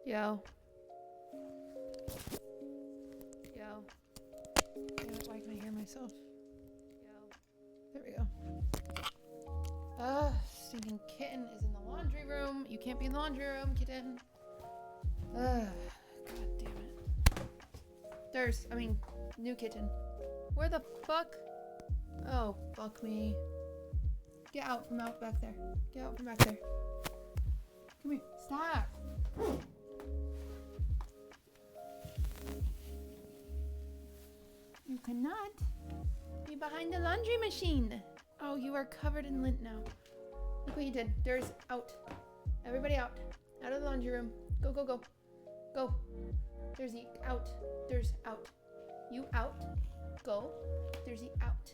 Yo. Yo. Damn it, why can I hear myself? Yo. There we go. Stinking kitten is in the laundry room. You can't be in the laundry room, kitten. God damn it. New kitten. Where the fuck? Oh, fuck me. Get out from out back there. Get out from back there. Come here. Stop. You cannot be behind the laundry machine. Oh, you are covered in lint now. Look what you did. There's out. Everybody out. Out of the laundry room. Go, go, go. Go. There's the out. There's out. You out. Go. There's the out.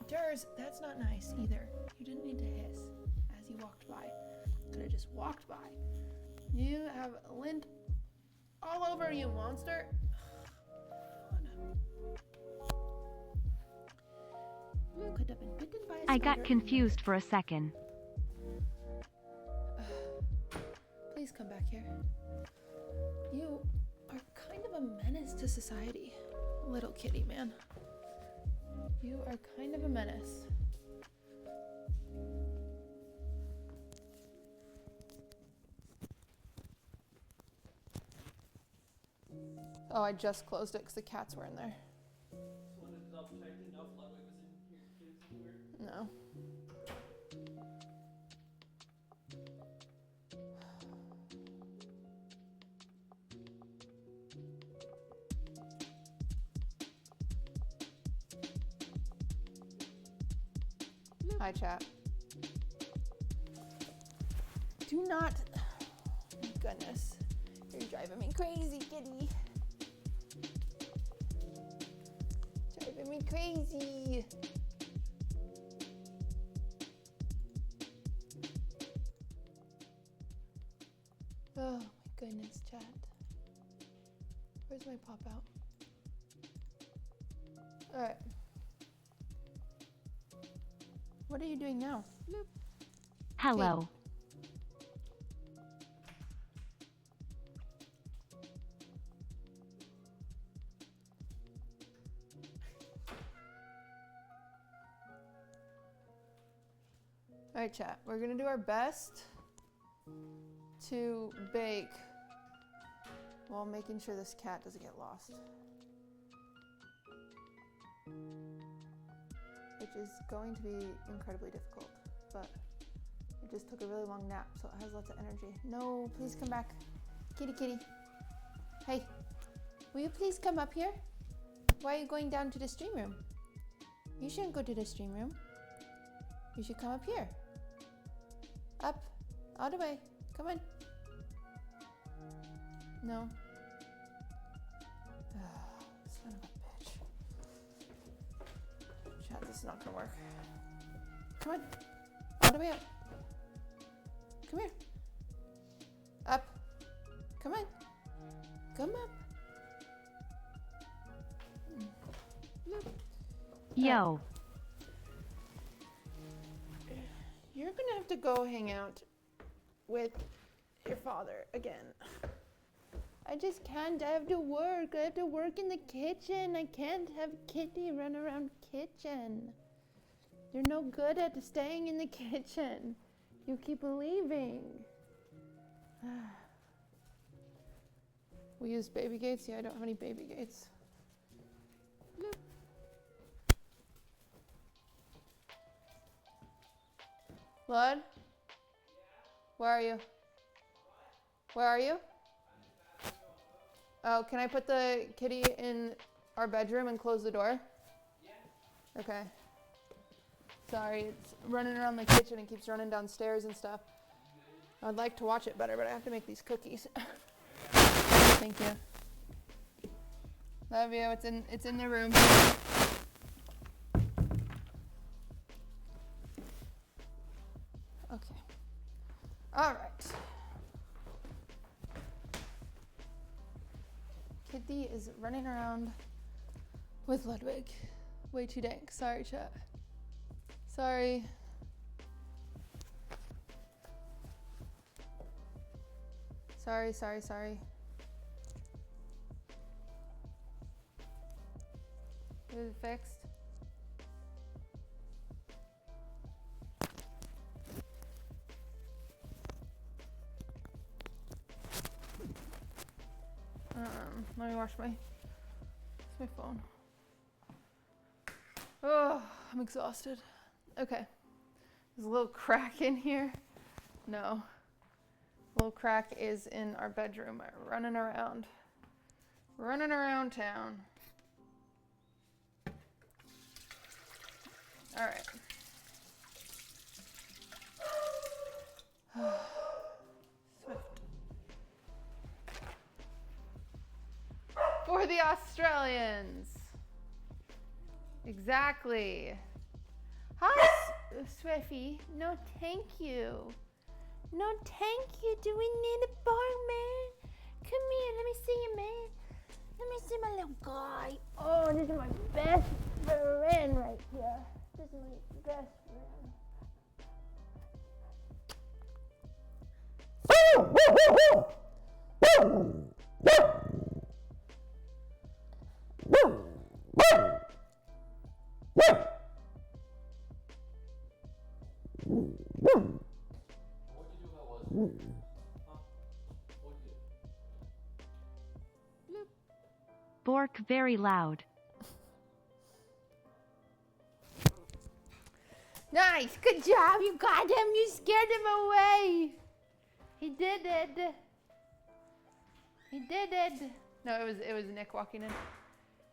Durs, that's not nice either. You didn't need to hiss as you walked by. Could have just walked by. You have lint all over you, monster. You could have been bitten by a spider. I got confused for a second. Please come back here. You are kind of a menace to society, little kitty man. You are kind of a menace. Oh, I just closed it because the cats were in there. No. Hi, chat. Do not. Oh my goodness. You're driving me crazy, kitty. Driving me crazy. Oh my goodness, chat. Where's my pop out? Alright. What are you doing now? Bloop. Hello. Hey. Alright, chat. We're gonna do our best to bake while making sure this cat doesn't get lost. Which is going to be incredibly difficult, but it just took a really long nap, so it has lots of energy. No, please come back. Kitty, kitty. Hey, will you please come up here? Why are you going down to the stream room? You shouldn't go to the stream room. You should come up here. Up, all the way. Come on. No. Son of a bitch. Chat, this is not gonna work. Come on. All the way up. Come here. Up. Come on. Come up. Yo. You're gonna have to go hang out with your father again. I just can't. I have to work. I have to work in the kitchen. I can't have Kitty run around kitchen. You're no good at staying in the kitchen. You keep leaving. We use baby gates? Yeah, I don't have any baby gates. Bloop. Blood? Where are you? Where are you? Oh, can I put the kitty in our bedroom and close the door? Yeah. Okay. Sorry, it's running around the kitchen and keeps running downstairs and stuff. I'd like to watch it better, but I have to make these cookies. Thank you. Love you. It's in the room. Okay. All right. Kitty is running around with Ludwig. Way too dank. Sorry, chat. Sorry. Sorry. Is it fixed? Let me wash my phone. Oh, I'm exhausted. Okay. There's a little crack in here. No. Little crack is in our bedroom. Running around town. All right. Swift. For the Australians. Exactly. Hi, Swiffy. No, thank you. No, thank you. Do we need a bar, man? Come here. Let me see you, man. Let me see my little guy. Oh, this is my best friend right here. This is my best friend. Bork very loud. Nice, good job, you got him, you scared him away. He did it. No, it was Nick walking in.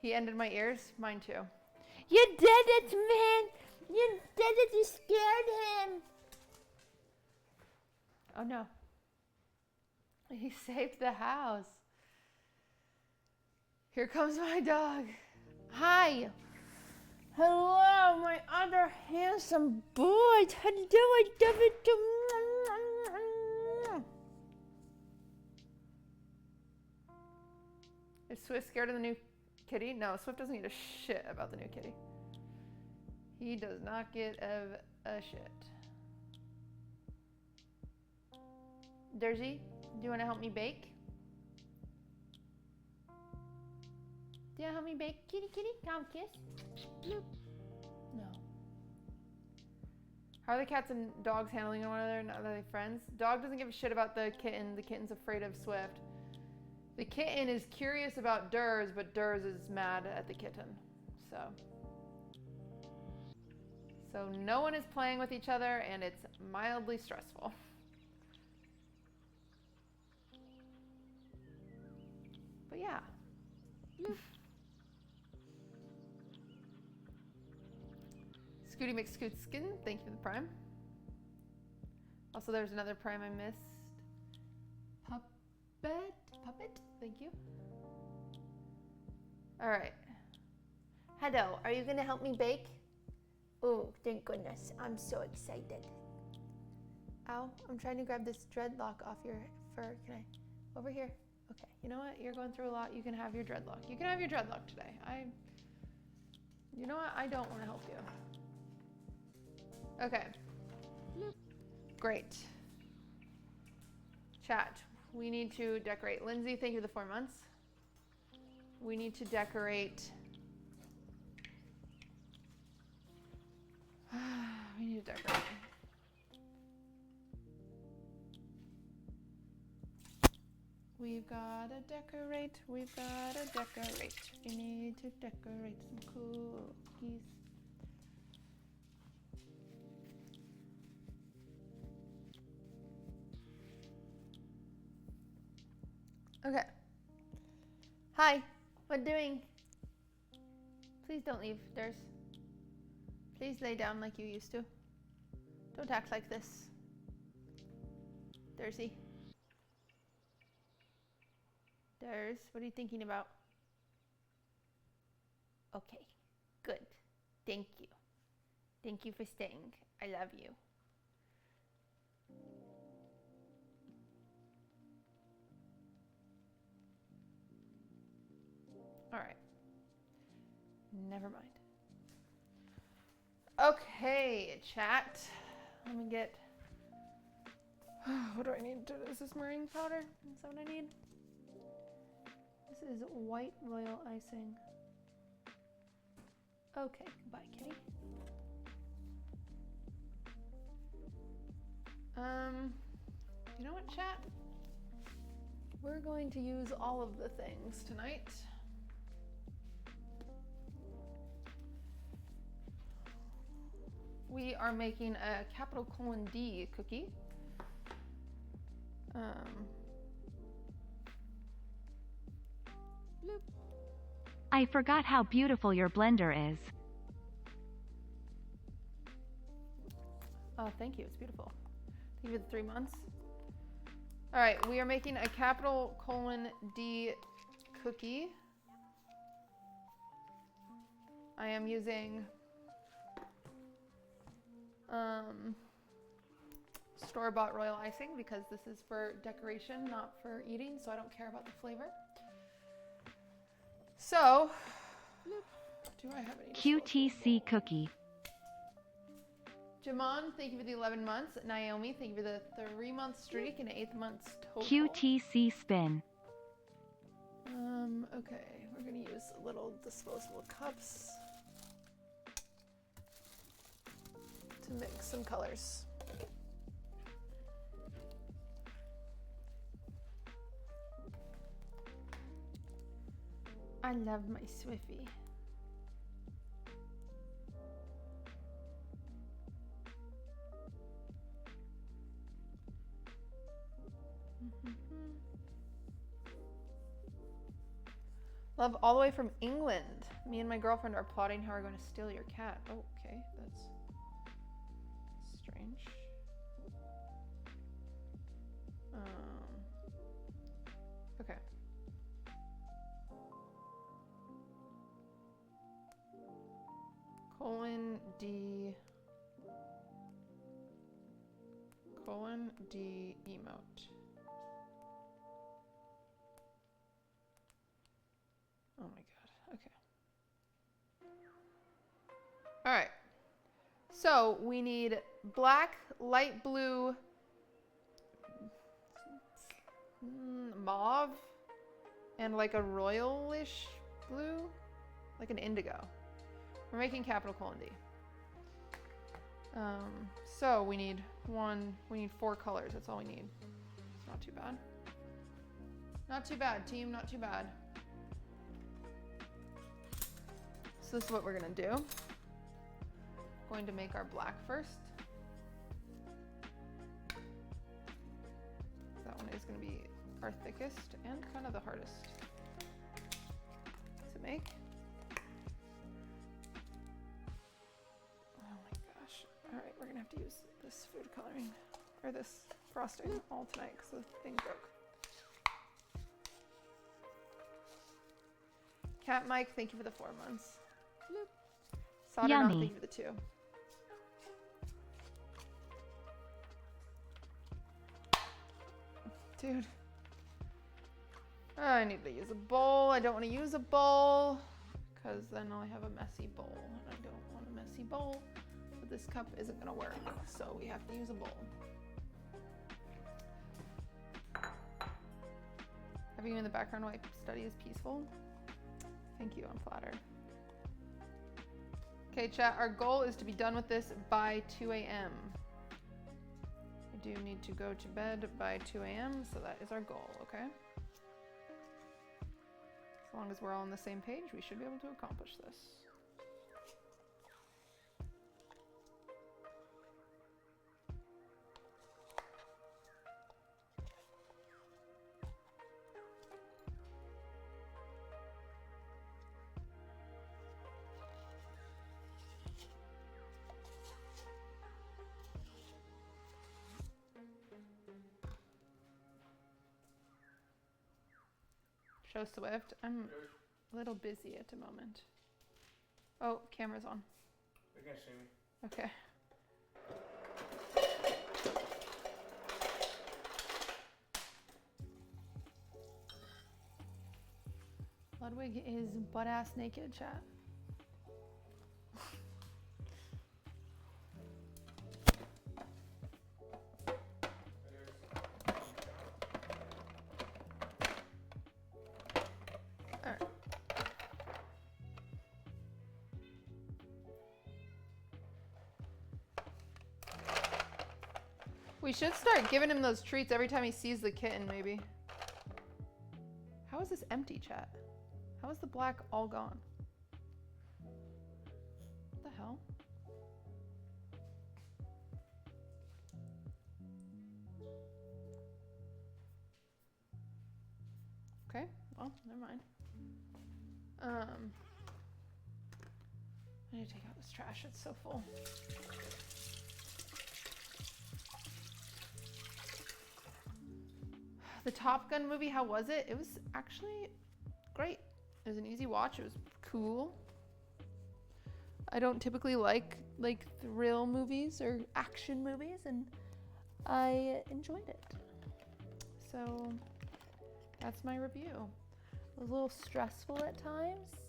He ended my ears, mine too. You did it, man. You did it, you scared him. Oh no. He saved the house. Here comes my dog. Hi. Hello, my other handsome boy. How you doing, David? Is Swift scared of the new kitty? No, Swift doesn't give a shit about the new kitty. He does not give a shit. Dersey, do you want to help me bake? Do you want to help me bake? Kitty, come kiss. Bloop. No. How are the cats and dogs handling one another? Now that they're friends? Dog doesn't give a shit about the kitten. The kitten's afraid of Swift. The kitten is curious about Durs, but Durs is mad at the kitten. So no one is playing with each other, and it's mildly stressful. But yeah. Scooty McScootskin, thank you for the prime. Also, there's another prime I missed. Puppet, thank you. All right. Hello, are you gonna help me bake? Oh, thank goodness, I'm so excited. Ow, I'm trying to grab this dreadlock off your fur. Can I? Over here. Okay, you know what? You're going through a lot. You can have your dreadlock. You can have your dreadlock today. You know what? I don't want to help you. Okay. Great. Chat. We need to decorate. Lindsay, thank you for the 4 months. We need to decorate. We need to decorate. We've got to decorate. We need to decorate some cookies. Okay. Hi. What doing? Please don't leave, Durs. Please lay down like you used to. Don't act like this. Dursy. Durs, what are you thinking about? Okay. Good. Thank you. Thank you for staying. I love you. All right. Never mind. Okay, chat. Let me get... What do I need? Is this meringue powder? Is that what I need? This is white royal icing. Okay, goodbye, kitty. You know what, chat? We're going to use all of the things tonight. We are making a capital colon D cookie. Bloop. I forgot how beautiful your blender is. Oh, thank you. It's beautiful. Thank you for the 3 months. All right, we are making a capital colon D cookie. I am using store-bought royal icing because this is for decoration, not for eating, so I don't care about the flavor. So, do I have any QTC cookie. Jamon, thank you for the 11 months. Naomi, thank you for the 3-month streak and 8 months total. QTC spin. Okay, we're gonna use little disposable cups to mix some colors. I love my Swiffy. Love all the way from England. Me and my girlfriend are plotting how we're going to steal your cat. Oh, okay, that's strange. Okay. :D emote. Oh my god. Okay. All right. So we need black, light blue, mauve, and like a royalish blue, like an indigo. We're making capital colon D. So we need 4 colors. That's all we need. It's not too bad. Not too bad, team, not too bad. So this is what we're gonna do. Going to make our black first. That one is gonna be our thickest and kind of the hardest to make. Oh my gosh. All right, we're gonna have to use this food coloring or this frosting all tonight because the thing broke. Cat Mike, thank you for the 4 months. Solder Not, thank you for the 2. Dude. I need to use a bowl. I don't want to use a bowl because then I'll have a messy bowl. And I don't want a messy bowl. But this cup isn't going to work, so we have to use a bowl. Having you in the background while I study is peaceful. Thank you, I'm flattered. Okay, chat, our goal is to be done with this by 2 a.m. I do need to go to bed by 2 a.m., so that is our goal, okay? As long as we're all on the same page, we should be able to accomplish this. Show Swift. I'm a little busy at the moment. Oh, camera's on. They can't see me. Okay. Ludwig is butt-ass naked, chat. We should start giving him those treats every time he sees the kitten, maybe. How is this empty, chat? How is the black all gone? What the hell? Okay, well, never mind. I need to take out this trash, it's so full. The Top Gun movie, how was it? It was actually great. It was an easy watch, it was cool. I don't typically like thrill movies or action movies, and I enjoyed it. So that's my review. It was a little stressful at times,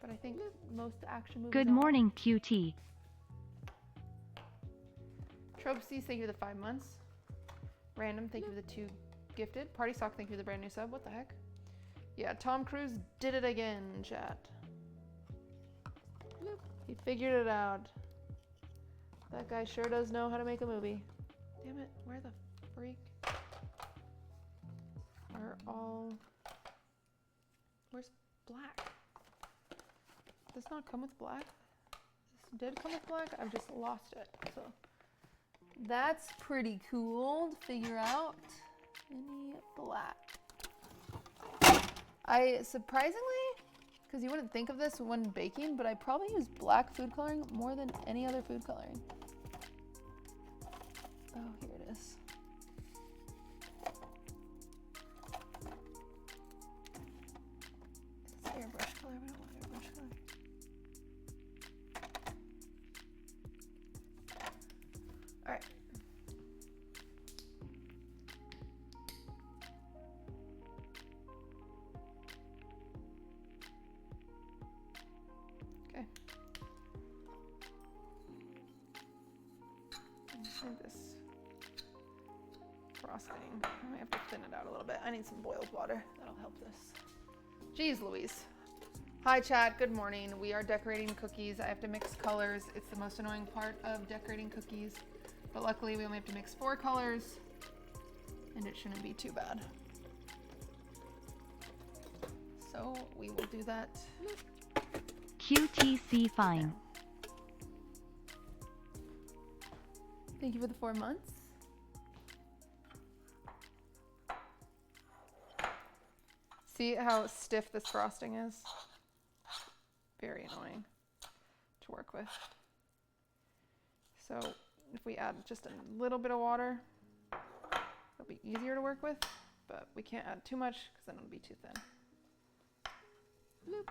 but I think most action movies. Good morning, QT. Tropesy, thank you for the 5 months. Random, thank you for the 2 gifted. Party Sock, thank you for the brand new sub. What the heck? Yeah, Tom Cruise did it again, chat. He figured it out. That guy sure does know how to make a movie. Damn it, where the freak are all... Where's black? Does this not come with black? This did come with black? I've just lost it. So that's pretty cool to figure out. Any black. I surprisingly, because you wouldn't think of this when baking, but I probably use black food coloring more than any other food coloring. Oh, here it is. It's airbrush color. We don't want airbrush color. All right. Okay. This frosting. I might have to thin it out a little bit. I need some boiled water. That'll help this. Jeez Louise. Hi chat, good morning. We are decorating cookies. I have to mix colors. It's the most annoying part of decorating cookies. But luckily we only have to mix 4 colors and it shouldn't be too bad. So we will do that. QTC fine. Thank you for the 4 months. See how stiff this frosting is? Very annoying to work with. So if we add just a little bit of water, it'll be easier to work with, but we can't add too much because then it'll be too thin. Bloop.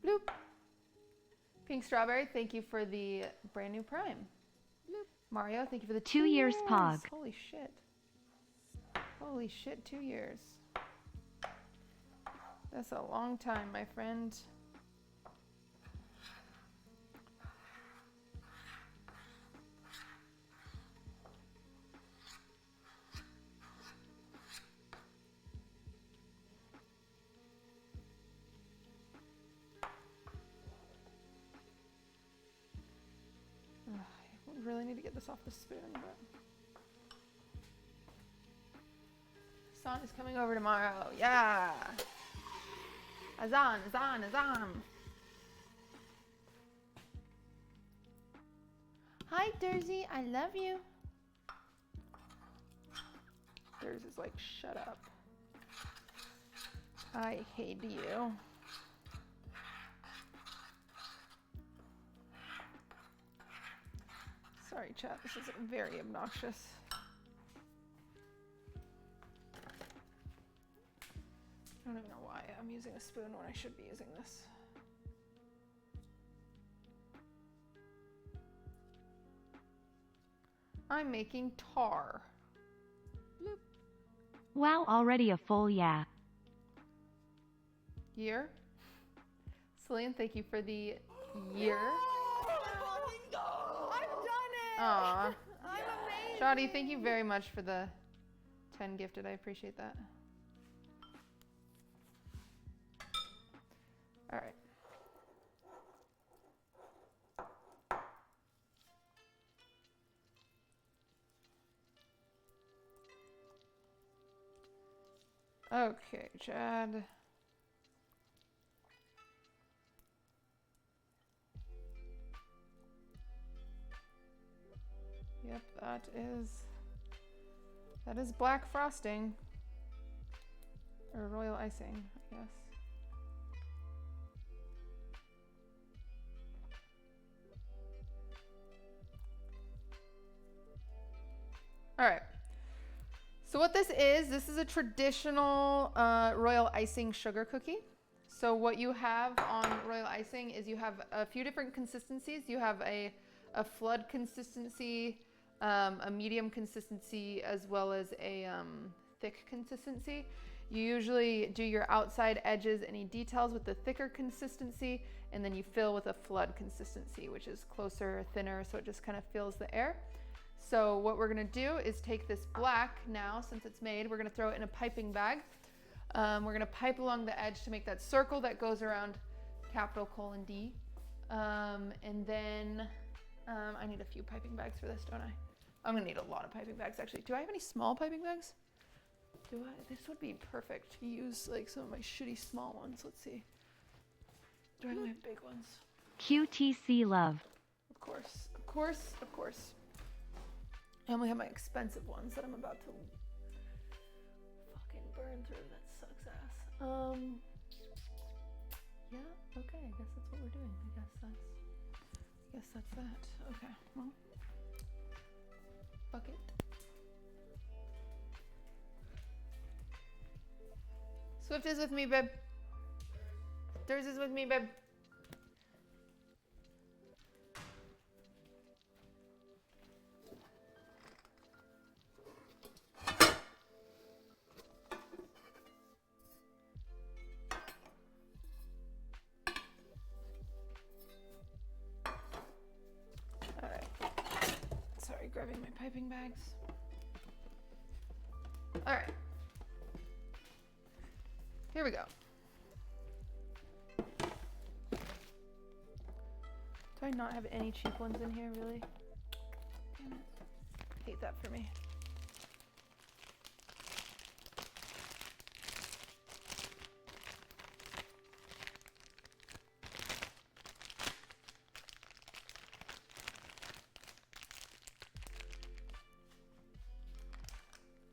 Bloop. Pink Strawberry, thank you for the brand new Prime. Bloop. Mario, thank you for the 2 years pog. Holy shit. Holy shit, 2 years. That's a long time, my friend. I really need to get this off the spoon, but Son is coming over tomorrow. Yeah. Azan, Azan, Azan. Hi, Dersey. I love you. Ders is like, shut up. I hate you. Sorry, chat. This is very obnoxious. I don't even know why I'm using a spoon when I should be using this. I'm making tar. Bloop. Wow, already a full yeah. Year. Celine, thank you for the year. I've done it! Aw. I'm amazing! Shoddy, thank you very much for the 10 gifted. I appreciate that. All right. Okay, Chad. Yep, that is black frosting. Or royal icing, I guess. All right. So what this is a traditional royal icing sugar cookie. So what you have on royal icing is you have a few different consistencies. You have a flood consistency, a medium consistency, as well as a thick consistency. You usually do your outside edges, any details with the thicker consistency, and then you fill with a flood consistency, which is closer, thinner, so it just kind of fills the air. So what we're gonna do is take this black now, since it's made, we're gonna throw it in a piping bag. We're gonna pipe along the edge to make that circle that goes around D. And then I need a few piping bags for this, don't I? I'm gonna need a lot of piping bags actually. Do I have any small piping bags? This would be perfect to use like some of my shitty small ones. Let's see. Do I have big ones? QTC love. Of course, of course, of course. I only have my expensive ones that I'm about to fucking burn through. That sucks ass. Yeah, okay, I guess that's what we're doing. I guess that's that. Okay, well. Fuck it. Swift is with me, babe. Durs is with me, babe. All right. Sorry, grabbing my piping bags. All right. Here we go. Do I not have any cheap ones in here, really? Damn it. Hate that for me.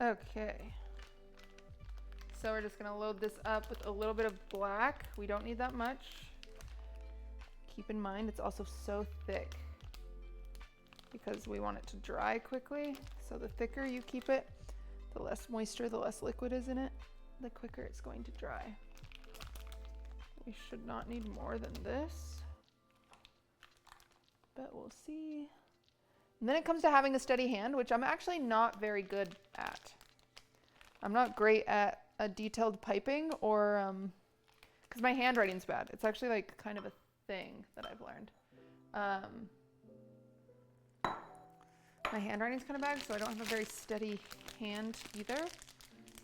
Okay. So we're just gonna load this up with a little bit of black. We don't need that much. Keep in mind, it's also so thick because we want it to dry quickly. So the thicker you keep it, the less moisture, the less liquid is in it, the quicker it's going to dry. We should not need more than this, but we'll see. And then it comes to having a steady hand, which I'm actually not very good at. I'm not great at a detailed piping or, because my handwriting's bad. It's actually like kind of a thing that I've learned. My handwriting's kind of bad, so I don't have a very steady hand either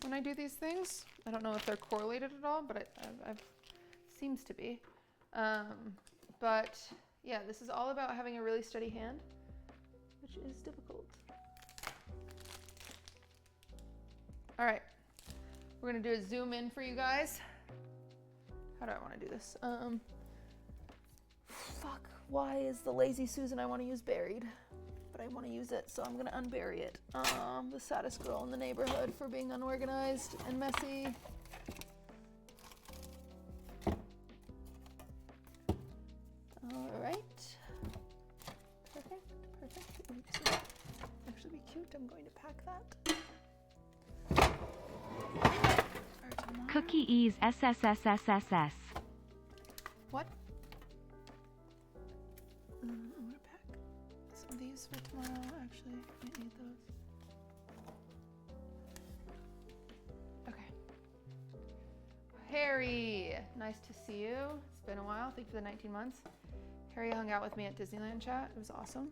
when I do these things. I don't know if they're correlated at all, but I've seems to be. But yeah, this is all about having a really steady hand, which is difficult. All right, we're gonna do a zoom in for you guys. How do I wanna do this? Fuck, why is the lazy Susan I wanna use buried? But I wanna use it, so I'm gonna unbury it. The saddest girl in the neighborhood for being unorganized and messy. All right, perfect, perfect. Oops. Actually be cute, I'm going to pack that. Cookie ease SSSSSS. What? I'm gonna pack some of these for tomorrow. Actually, I might need those. Okay. Harry, nice to see you. It's been a while. Thank you for the 19 months. Harry hung out with me at Disneyland chat. It was awesome.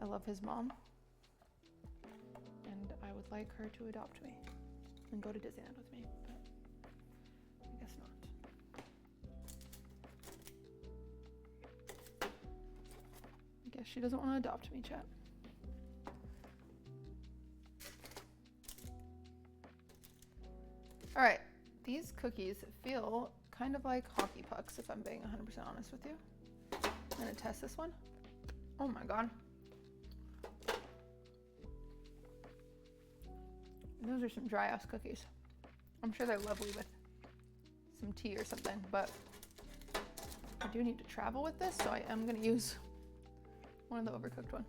I love his mom. And I would like her to adopt me and go to Disneyland with me, but I guess not. I guess she doesn't want to adopt me, chat. All right, these cookies feel kind of like hockey pucks, if I'm being 100% honest with you. I'm gonna test this one. Oh my God. Those are some dry ass cookies. I'm sure they're lovely with some tea or something, but I do need to travel with this, so I am gonna use one of the overcooked one.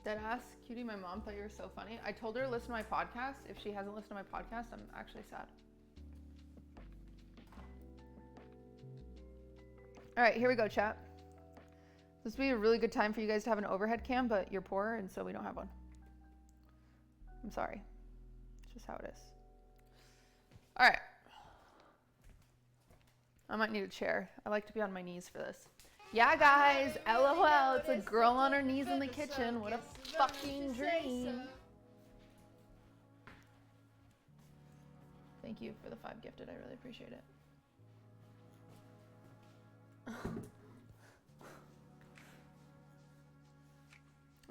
Deadass, Cutie, my mom thought you were so funny. I told her to listen to my podcast. If she hasn't listened to my podcast, I'm actually sad. All right, here we go, chat. This would be a really good time for you guys to have an overhead cam, but you're poor, and so we don't have one. I'm sorry. It's just how it is. All right. I might need a chair. I like to be on my knees for this. Yeah, guys, LOL, it's a girl on her knees in the kitchen. What a fucking dream. Thank you for the 5 gifted. I really appreciate it.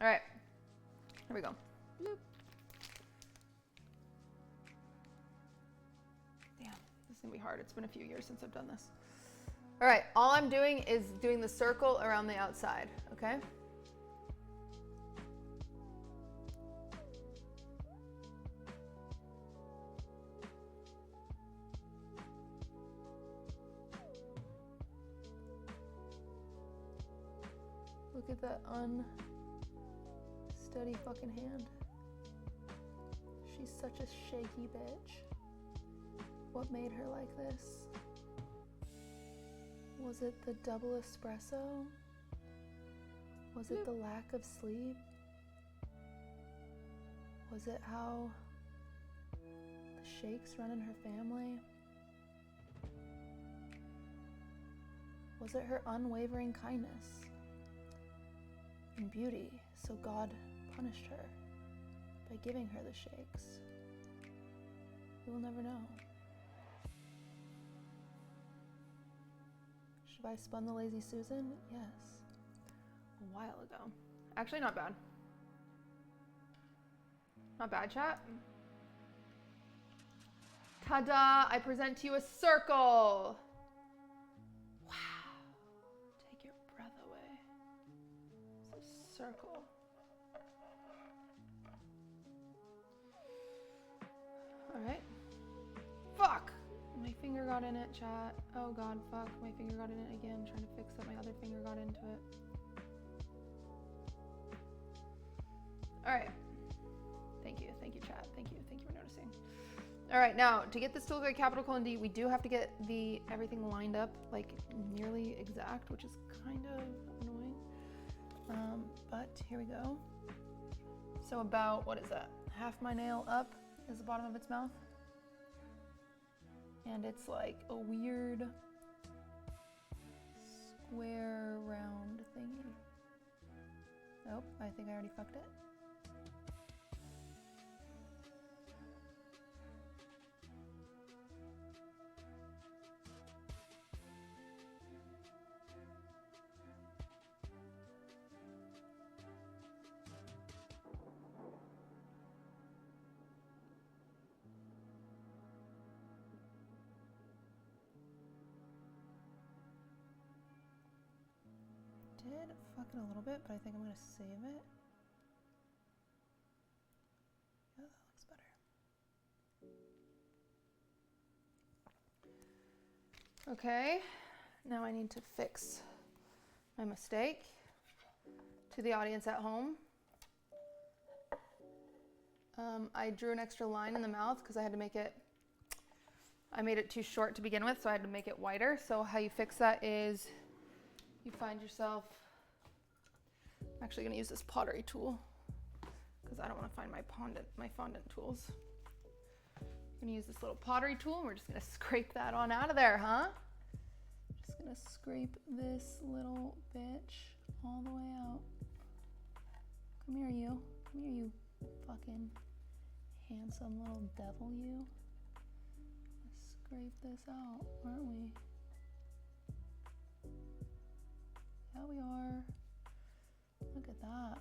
All right, here we go. Bloop. Damn, this is gonna be hard. It's been a few years since I've done this. All right, all I'm doing is doing the circle around the outside, okay? Look at that unsteady fucking hand. She's such a shaky bitch. What made her like this? Was it the double espresso? Was it the lack of sleep? Was it how the shakes run in her family? Was it her unwavering kindness and beauty, so God punished her by giving her the shakes? We will never know. Should I spun the Lazy Susan? Yes. A while ago. Actually, not bad. Not bad, chat. Ta-da! I present to you a circle! Wow. Take your breath away. It's a circle. Alright. Fuck! My finger got in it, chat. Oh god, fuck. My finger got in it again. Trying to fix that my other finger got into it. Alright. Thank you, chat. Thank you for noticing. Alright, now, to get this to look like capital colon D, we do have to get everything lined up, like, nearly exact, which is kind of annoying. But here we go. So about, what is that? Half my nail up is the bottom of its mouth. And it's like a weird square round thingy. Nope, I think I already fucked it. Did fuck it a little bit, but I think I'm gonna save it. Yeah, that looks better. Okay, now I need to fix my mistake. To the audience at home, I drew an extra line in the mouth because I made it too short to begin with, so I had to make it wider. So how you fix that is you find yourself, I'm actually gonna use this pottery tool because I don't wanna find my fondant tools. I'm gonna use this little pottery tool and we're just gonna scrape that on out of there, huh? Just gonna scrape this little bitch all the way out. Come here, you. Come here, you fucking handsome little devil, you. Let's scrape this out, aren't we? Yeah, we are. Look at that.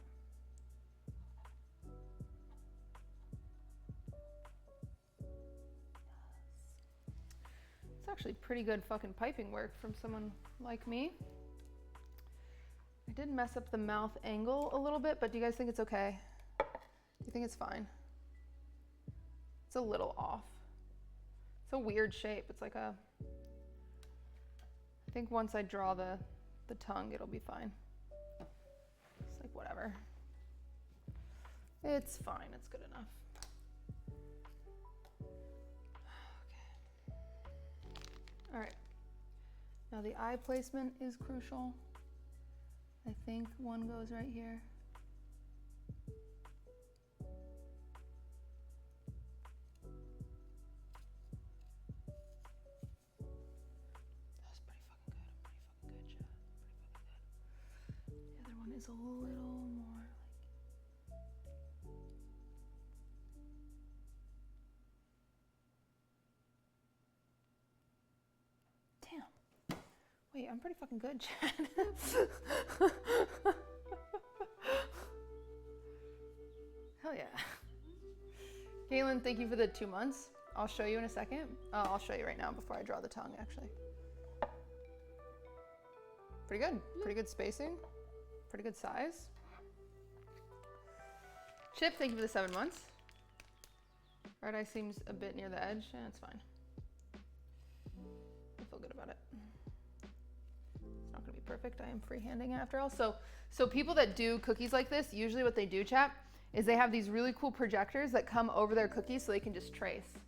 actually pretty good fucking piping work from someone like me. I did mess up the mouth angle a little bit, but do you guys think it's okay? Do you think it's fine? It's a little off. It's a weird shape. It's like a, I think once I draw the tongue, it'll be fine. It's like whatever. It's fine, it's good enough. Okay. All right. Now the eye placement is crucial. I think one goes right here. That's pretty fucking good. Pretty fucking good, chat. Pretty fucking good. The other one is a little more like. Damn. Wait, I'm pretty fucking good, Chad. Hell yeah. Galen, thank you for the 2 months. I'll show you in a second. I'll show you right now before I draw the tongue, actually. Pretty good. Pretty good spacing. Pretty good size. Chip, thank you for the 7 months. Right eye seems a bit near the edge. Yeah, it's fine. I feel good about it. It's not gonna be perfect. I am freehanding after all. So people that do cookies like this, usually what they do, chat, is they have these really cool projectors that come over their cookies so they can just trace.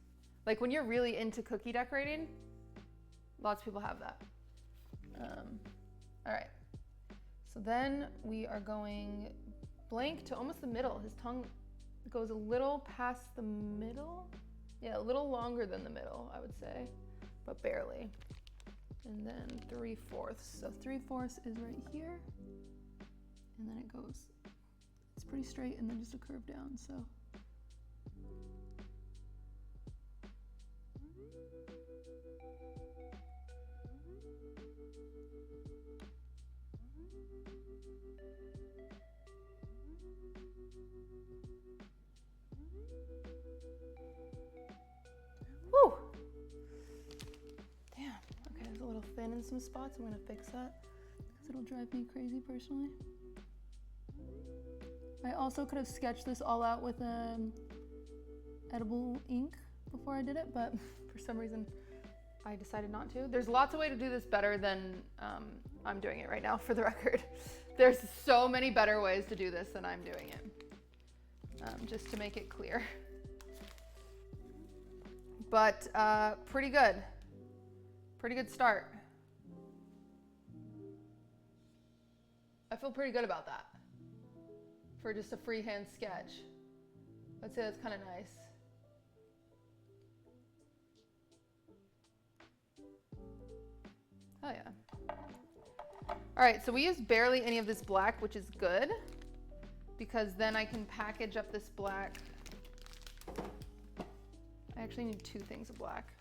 Like when you're really into cookie decorating, lots of people have that. All right. So then we are going blank to almost the middle. His tongue goes a little past the middle. Yeah, a little longer than the middle, I would say, but barely. And then 3/4. So 3/4 is right here. And then it goes, it's pretty straight and then just a curve down, so. Woo! Damn, okay, it's a little thin in some spots. I'm gonna fix that because it'll drive me crazy personally. I also could have sketched this all out with edible ink before I did it, but for some reason I decided not to. There's lots of ways to do this better than I'm doing it right now, for the record. There's so many better ways to do this than I'm doing it, just to make it clear. But pretty good. Pretty good start. I feel pretty good about that. For just a freehand sketch. I'd say that's kind of nice. Oh yeah. All right, so we use barely any of this black, which is good, because then I can package up this black. I actually need 2 things of black.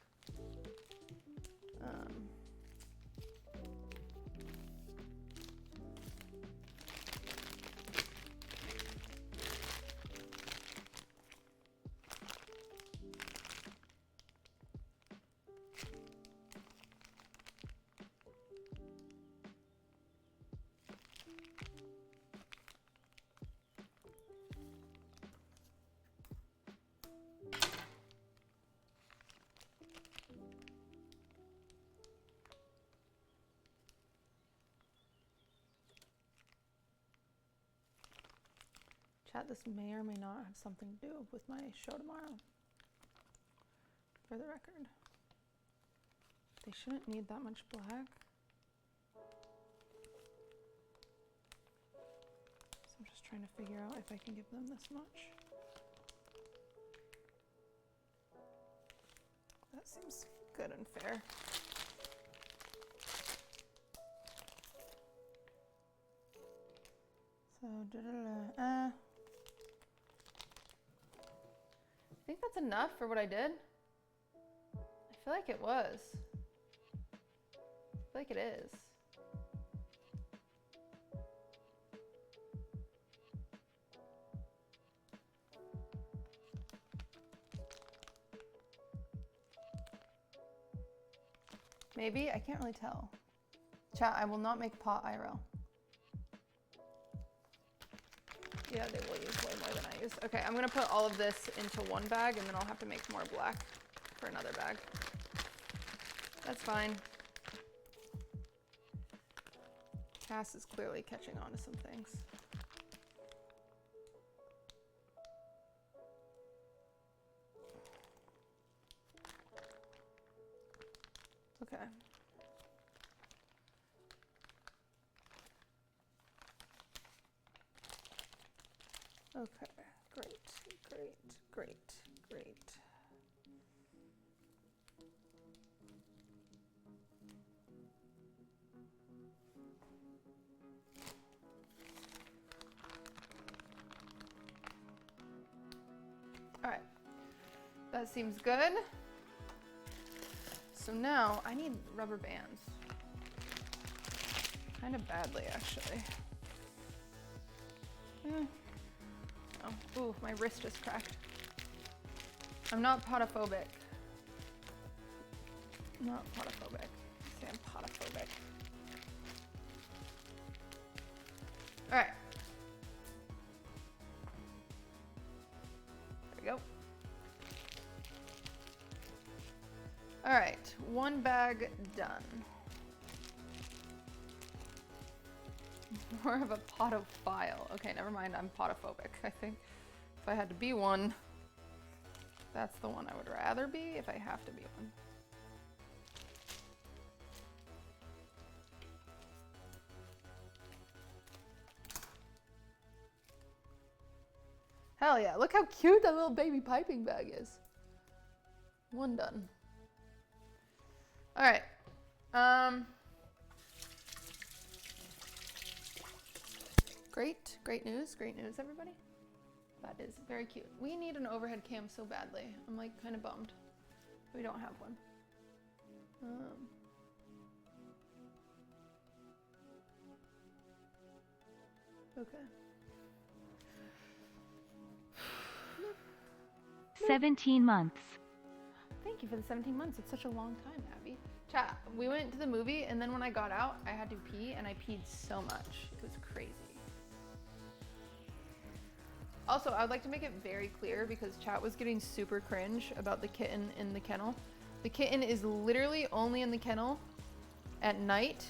Chat, this may or may not have something to do with my show tomorrow, for the record. They shouldn't need that much black. So I'm just trying to figure out if I can give them this much. That seems good and fair. So, I think that's enough for what I did. I feel like it was. I feel like it is. Maybe? I can't really tell. Chat, I will not make pot IRL. Yeah, they will use way more than I use. Okay, I'm gonna put all of this into one bag and then I'll have to make more black for another bag. That's fine. Cass is clearly catching on to some things. Okay. Okay, great, great, great, great. All right, that seems good. So now I need rubber bands. Kind of badly, actually. Oh, ooh, my wrist just cracked. I'm not potophobic. Not potophobic. Say I'm potophobic. All right. There we go. All right, one bag done. More of a potophile. Okay, never mind, I'm potophobic, I think. If I had to be one, that's the one I would rather be if I have to be one. Hell yeah, look how cute that little baby piping bag is. One done. All right. Great news, everybody. That is very cute. We need an overhead cam so badly. I'm like kind of bummed. We don't have one. Okay. 17 months. Thank you for the 17 months. It's such a long time, Abby. Chat, we went to the movie and then when I got out, I had to pee and I peed so much. It was crazy. Also, I would like to make it very clear because chat was getting super cringe about the kitten in the kennel. The kitten is literally only in the kennel at night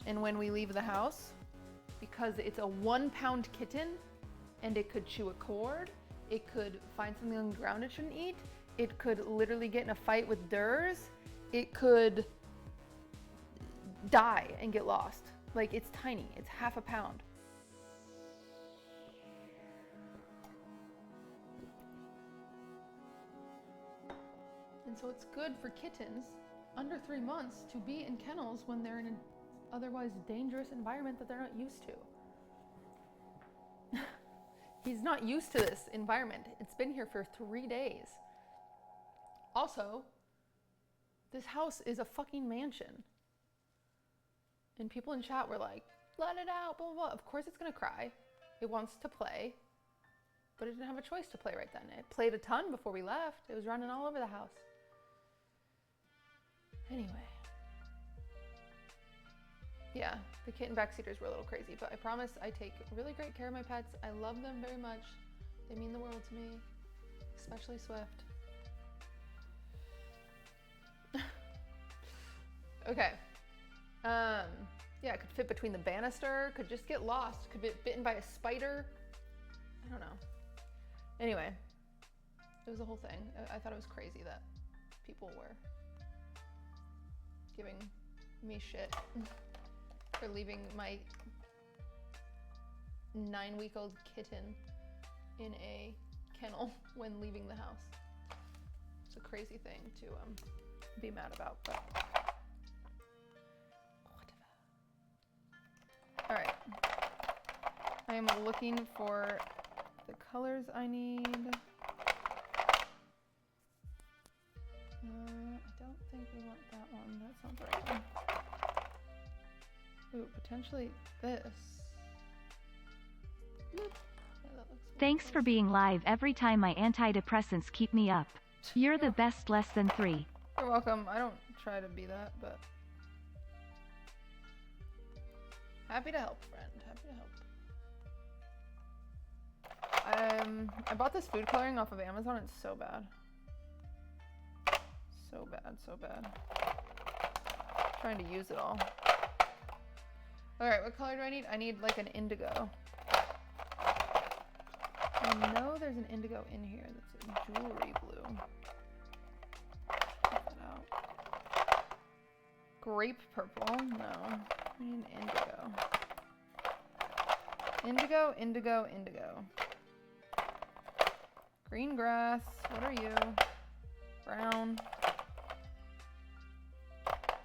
and when we leave the house because it's a 1 pound kitten and it could chew a cord. It could find something on the ground it shouldn't eat. It could literally get in a fight with Durs. It could die and get lost. Like, it's tiny. It's half a pound. And so it's good for kittens under 3 months to be in kennels when they're in an otherwise dangerous environment that they're not used to. He's not used to this environment. It's been here for 3 days. Also, this house is a fucking mansion. And people in chat were like, let it out, blah, blah, blah. Of course it's gonna cry. It wants to play, but it didn't have a choice to play right then. It played a ton before we left. It was running all over the house. Anyway. Yeah, the kitten backseaters were a little crazy, but I promise I take really great care of my pets. I love them very much. They mean the world to me, especially Swift. Okay. Yeah, it could fit between the banister, could just get lost, could get bitten by a spider. I don't know. Anyway, it was a whole thing. I thought it was crazy that people were giving me shit for leaving my 9-week-old kitten in a kennel when leaving the house. It's a crazy thing to be mad about, but whatever. All right, I am looking for the colors I need. I don't think we want that one. That's not the right one. Ooh, potentially this. Yeah, that looks Thanks for being live every time my antidepressants keep me up. You're the best less than 3. You're welcome. I don't try to be that, but Happy to help, friend. Happy to help. I bought this food coloring off of Amazon. It's so bad. So bad, so bad. Trying to use it all. Alright, what color do I need? I need like an indigo. I know there's an indigo in here that's a jewelry blue. Check that out. Grape purple? No. We need an indigo. Indigo, indigo, indigo. Green grass. What are you? Brown.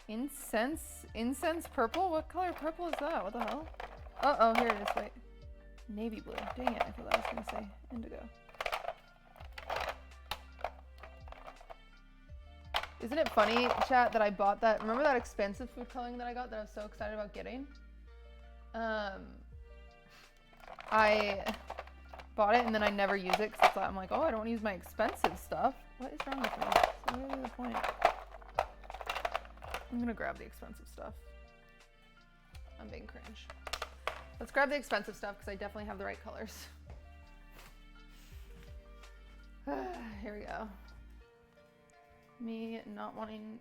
Incense? Incense purple? What color purple is that? What the hell? Uh-oh, here it is. Wait. Navy blue. Dang it, I thought I was gonna say indigo. Isn't it funny, chat, that I bought that? Remember that expensive food coloring that I got that I was so excited about getting? I bought it and then I never use it because I'm like, oh, I don't want to use my expensive stuff. What is wrong with me? That's really the point. I'm gonna grab the expensive stuff. I'm being cringe. Let's grab the expensive stuff because I definitely have the right colors. Here we go. Me not wanting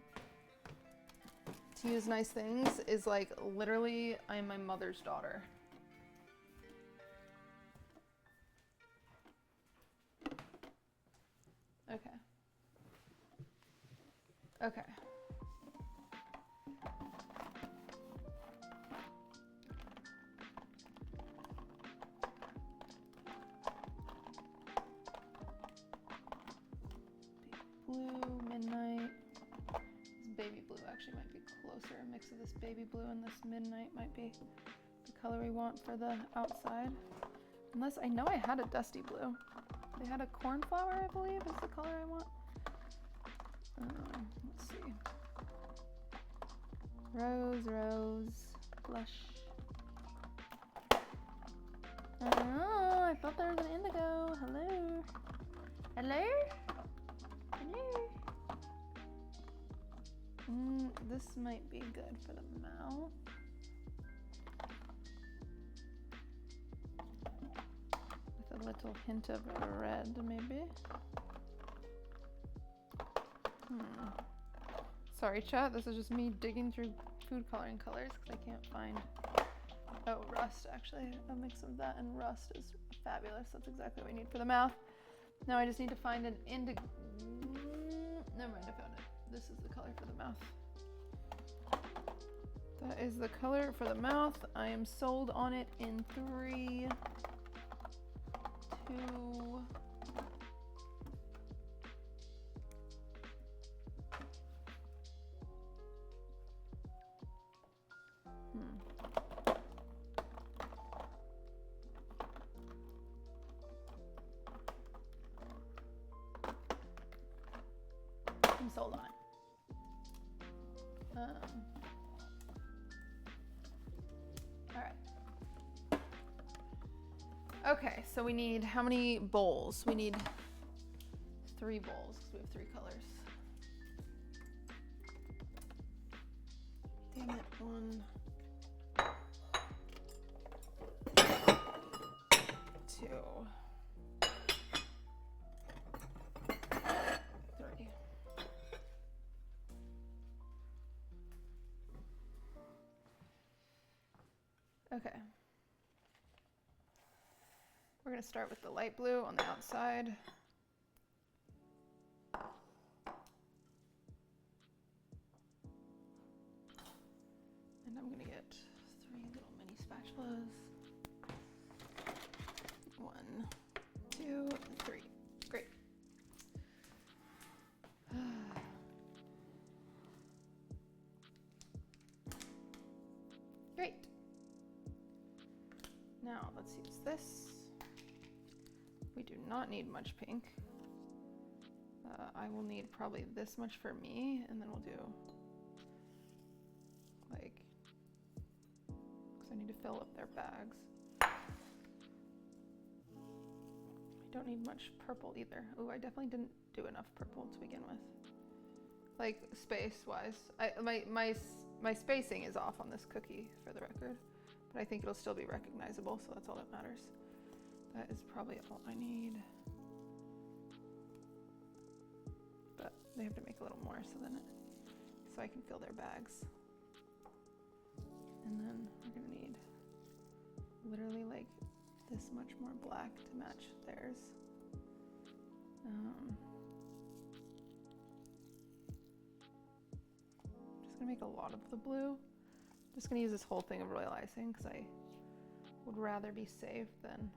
to use nice things is like literally I am my mother's daughter. Okay. Okay. Blue, midnight. This baby blue actually might be closer. A mix of this baby blue and this midnight might be the color we want for the outside. Unless I know I had a dusty blue. They had a cornflower, I believe, is the color I want. Let's see. Rose, rose, blush. Oh, I thought there was an indigo. Hello. Hello? Hello. This might be good for the mouth. With a little hint of red, maybe. Sorry, chat. This is just me digging through food coloring colors because I can't find. Oh, rust, actually. A mix of that and rust is fabulous. That's exactly what we need for the mouth. Now I just need to find an indigo. Never mind, I found it. This is the color for the mouth. That is the color for the mouth. I am sold on it in 3, 2. I'm sold on it. All right. Okay, so we need how many bowls? We need 3 bowls because we have 3 colors. Damn it, 1, 2, 3. Okay. We're going to start with the light blue on the outside. And I'm going to get 3 little mini spatulas. 1, 2, 3. Great. Great. Now let's use this. We do not need much pink. I will need probably this much for me, and then we'll do like, because I need to fill up their bags. I don't need much purple either. Oh, I definitely didn't do enough purple to begin with. Like space wise, my spacing is off on this cookie for the record. but I think it'll still be recognizable, so that's all that matters. That is probably all I need. But they have to make a little more so I can fill their bags. And then we're gonna need literally like this much more black to match theirs. Just gonna make a lot of the blue. Just gonna use this whole thing of royal icing because I would rather be safe than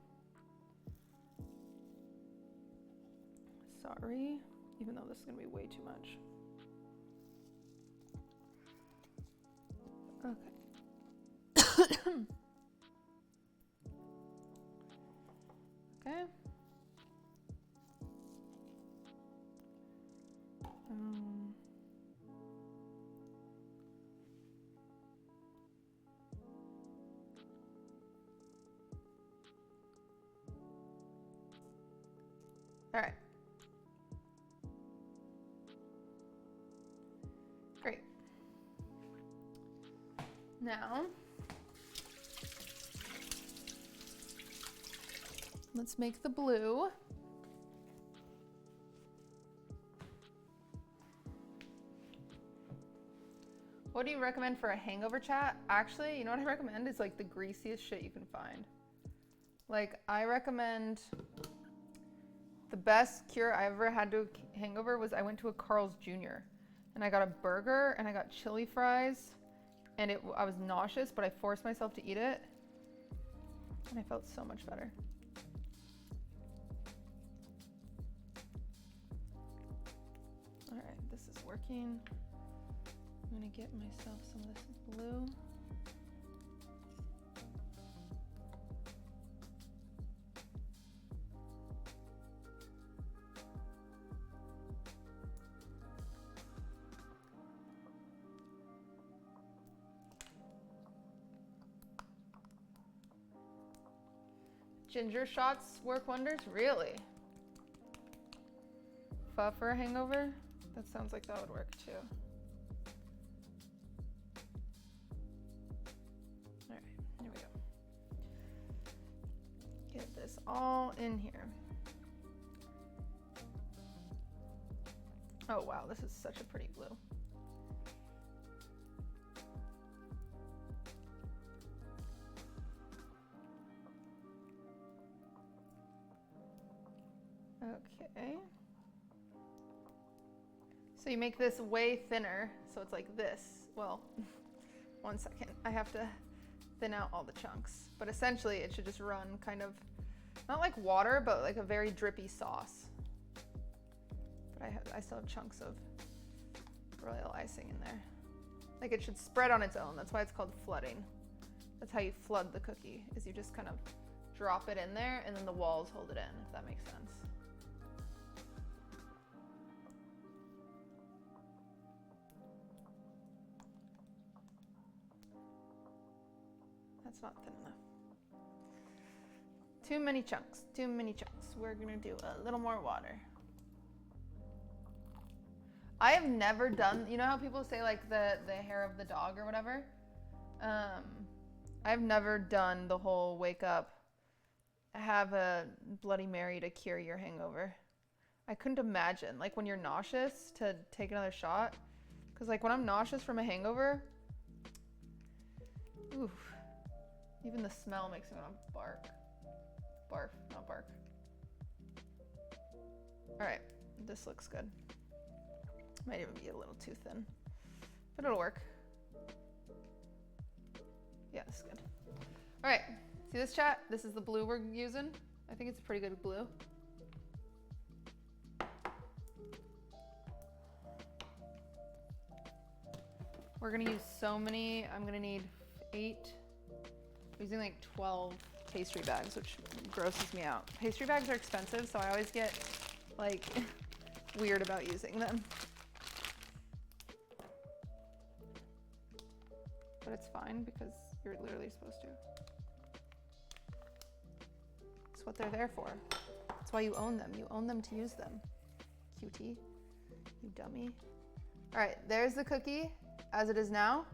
sorry, even though this is gonna be way too much. Okay. Okay. All right. Great. Now, let's make the blue. What do you recommend for a hangover chat? Actually, you know what I recommend is like the greasiest shit you can find. Like I recommend the best cure I ever had to a hangover was I went to a Carl's Jr. and I got a burger and I got chili fries and I was nauseous, but I forced myself to eat it and I felt so much better. All right, this is working. I'm gonna get myself some of this blue. Ginger shots work wonders? Really? Pho for a hangover? That sounds like that would work too. All right, here we go. Get this all in here. Oh wow, this is such a pretty blue. Okay. So you make this way thinner, so it's like this. Well, one second. I have to thin out all the chunks. But essentially it should just run kind of, not like water, but like a very drippy sauce. But I still have chunks of royal icing in there. Like it should spread on its own. That's why it's called flooding. That's how you flood the cookie, is you just kind of drop it in there and then the walls hold it in, if that makes sense. That's not thin enough. Too many chunks, too many chunks. We're gonna do a little more water. I have never done, you know how people say like the hair of the dog or whatever? I've never done the whole wake up, have a Bloody Mary to cure your hangover. I couldn't imagine, like when you're nauseous, to take another shot. Cause like when I'm nauseous from a hangover, oof. Even the smell makes me want to bark. Barf, not bark. All right, this looks good. Might even be a little too thin, but it'll work. Yeah, this is good. All right, see this chat? This is the blue we're using. I think it's a pretty good blue. We're gonna use so many, I'm gonna need 8. I'm using like 12 pastry bags, which grosses me out. Pastry bags are expensive, so I always get like weird about using them. But it's fine because you're literally supposed to. It's what they're there for. That's why you own them. You own them to use them. QT, you dummy. All right, there's the cookie as it is now.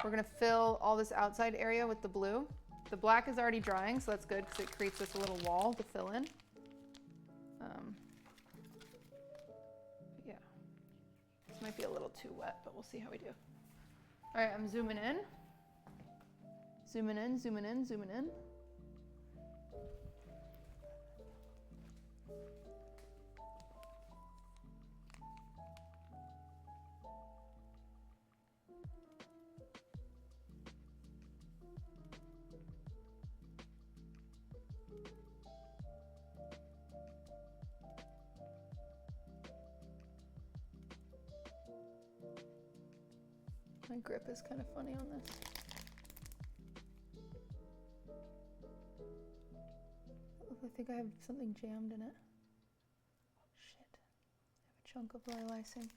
We're gonna fill all this outside area with the blue. The black is already drying, so that's good because it creates this little wall to fill in. Yeah, this might be a little too wet, but we'll see how we do. All right, I'm zooming in. Zooming in, zooming in, zooming in. My grip is kind of funny on this. I think I have something jammed in it. Oh shit. I have a chunk of royal icing.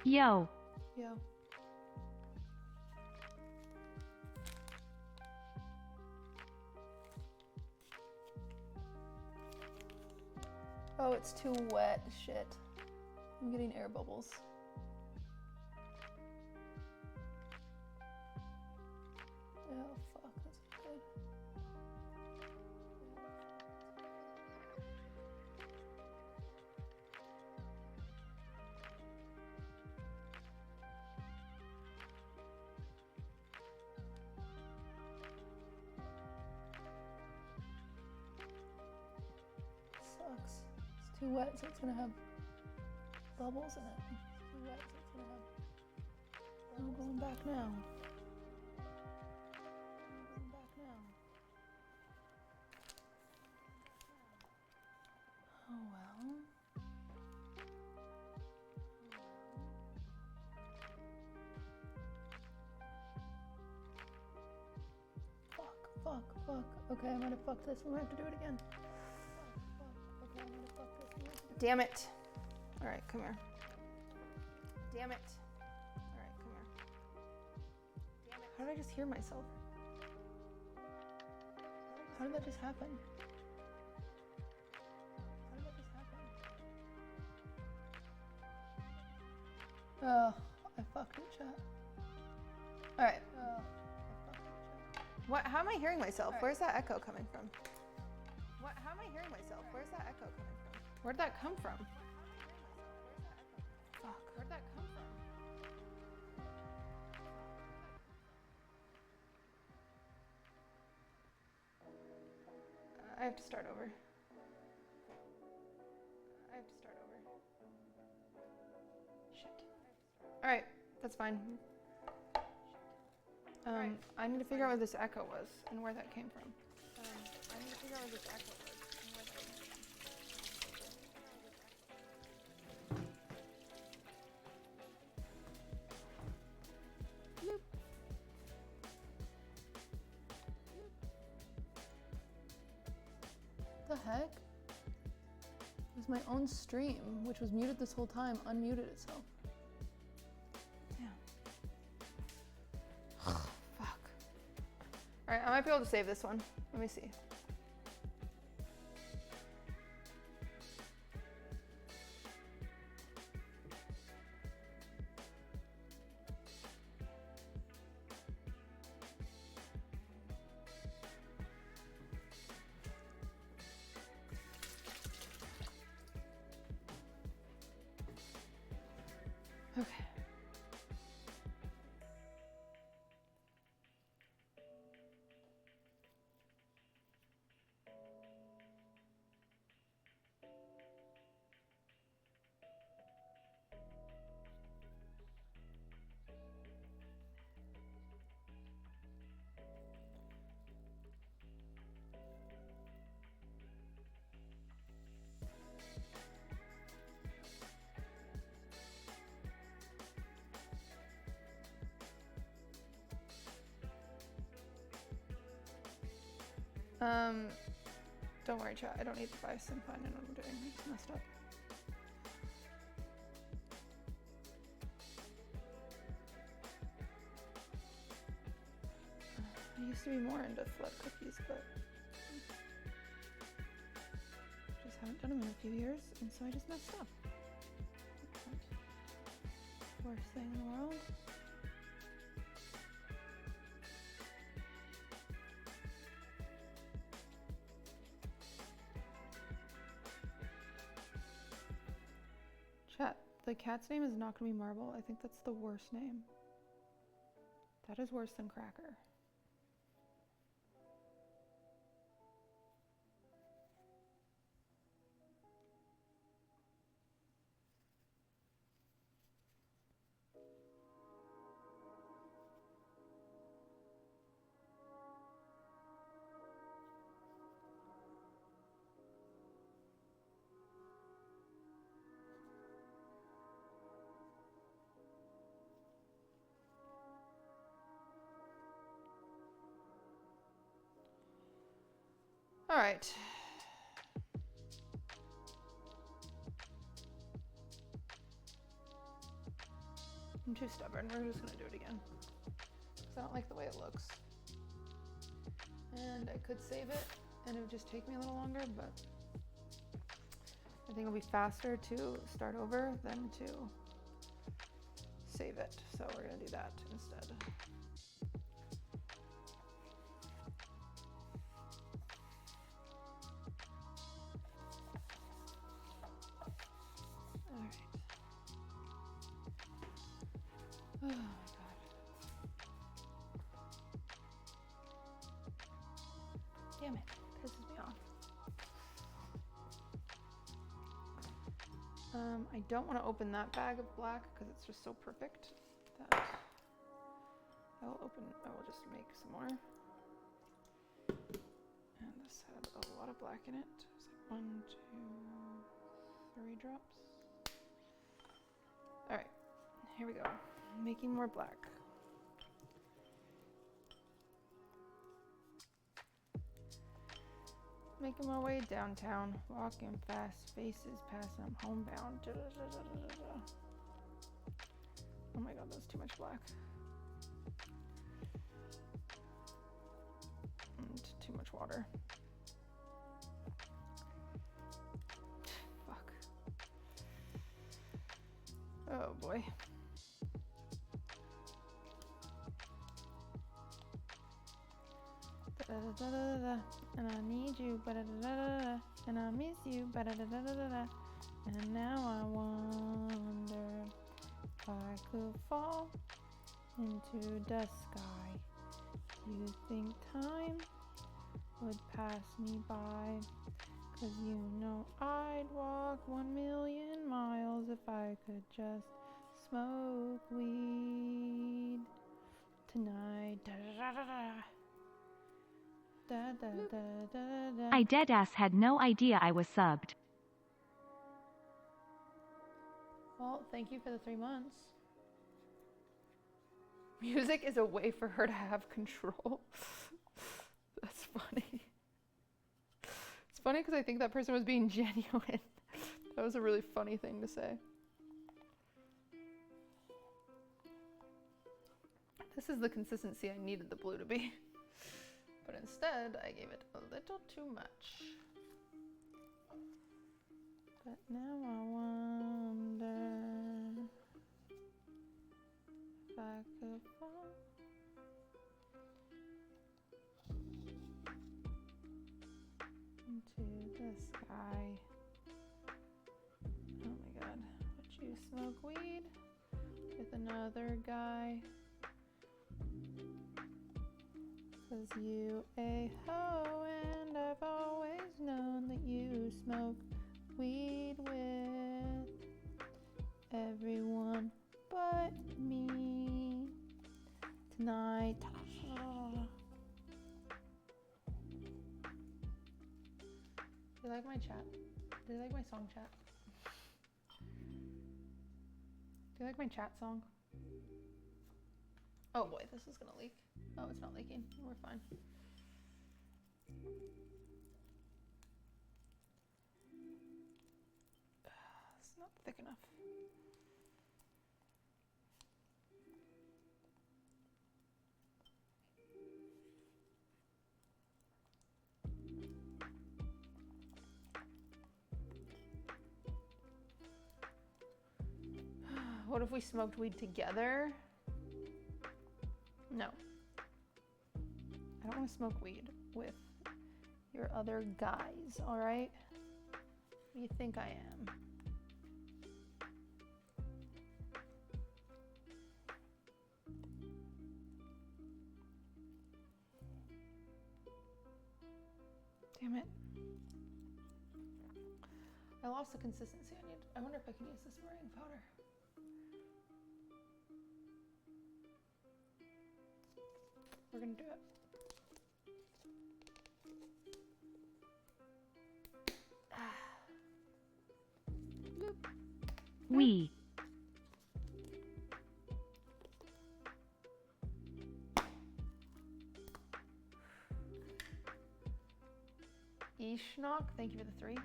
Yo. Yo. Oh, it's too wet. Shit. I'm getting air bubbles. Oh, fuck. That's not good. Sucks. It's too wet, so it's gonna have bubbles in it. It's too wet, so it's gonna have. I'm going back now. I'm going back now. Oh well. Fuck. Okay, I might have fucked this. I'm gonna have to do it again. Okay, I might have fucked this. Damn it. All right, come here. Damn it. All right, come here. Damn it. How did I just hear myself? How did that just happen? How did that just happen? Oh, I fucked it, chat. All right. What? How am I hearing myself? Where's that echo coming from? What? How am I hearing myself? Where's that echo coming from? Where'd that come from? Fuck. Where'd that come from? I have to start over. Shit. All right, that's fine. I need to figure out where this echo was and where that came from. The heck? It was my own stream, which was muted this whole time, unmuted itself. Damn. Fuck. Alright, I might be able to save this one. Let me see. Okay. Don't worry, chat. I don't need advice. I'm fine. I know what I'm doing. I just messed up. I used to be more into flood cookies, but just haven't done them in a few years, and so I just messed up. Worst thing in the world. Chat, the cat's name is not gonna be Marble. I think that's the worst name. That is worse than Cracker. All right. I'm too stubborn. We're just gonna do it again. Because I don't like the way it looks. And I could save it and it would just take me a little longer, but I think it'll be faster to start over than to save it. So we're gonna do that instead. Oh my god. Damn it, pisses me off. I don't want to open that bag of black because it's just so perfect that I will just make some more. And this had a lot of black in it. It's like 1, 2, 3 drops. All right, here we go. Making more black. Making my way downtown, walking fast, faces passing, I'm homebound. Oh my god, that's too much black. And too much water. Fuck. Oh boy. And I need you, and I miss you, and now I wonder if I could fall into the sky. Do you think time would pass me by? 'Cause you know I'd walk 1,000,000 miles if I could just smoke weed tonight. I deadass had no idea I was subbed. Well, thank you for the 3 months. Music is a way for her to have control. That's funny. It's funny because I think that person was being genuine. That was a really funny thing to say. This is the consistency I needed the blue to be. But instead, I gave it a little too much. But now I wonder if I could fall into the sky. Oh my god. Would you smoke weed with another guy? 'Cause you a hoe, and I've always known that you smoke weed with everyone but me tonight. Do you like my chat? Do you like my song chat? Do you like my chat song? Oh boy, this is gonna leak. Oh, it's not leaking. We're fine. It's not thick enough. What if we smoked weed together? No. I don't want to smoke weed with your other guys, all right? What do you think I am? Damn it. I lost the consistency I need. I wonder if I can use this meringue powder. We're gonna do it. We. Ishnock, thank you for the 3.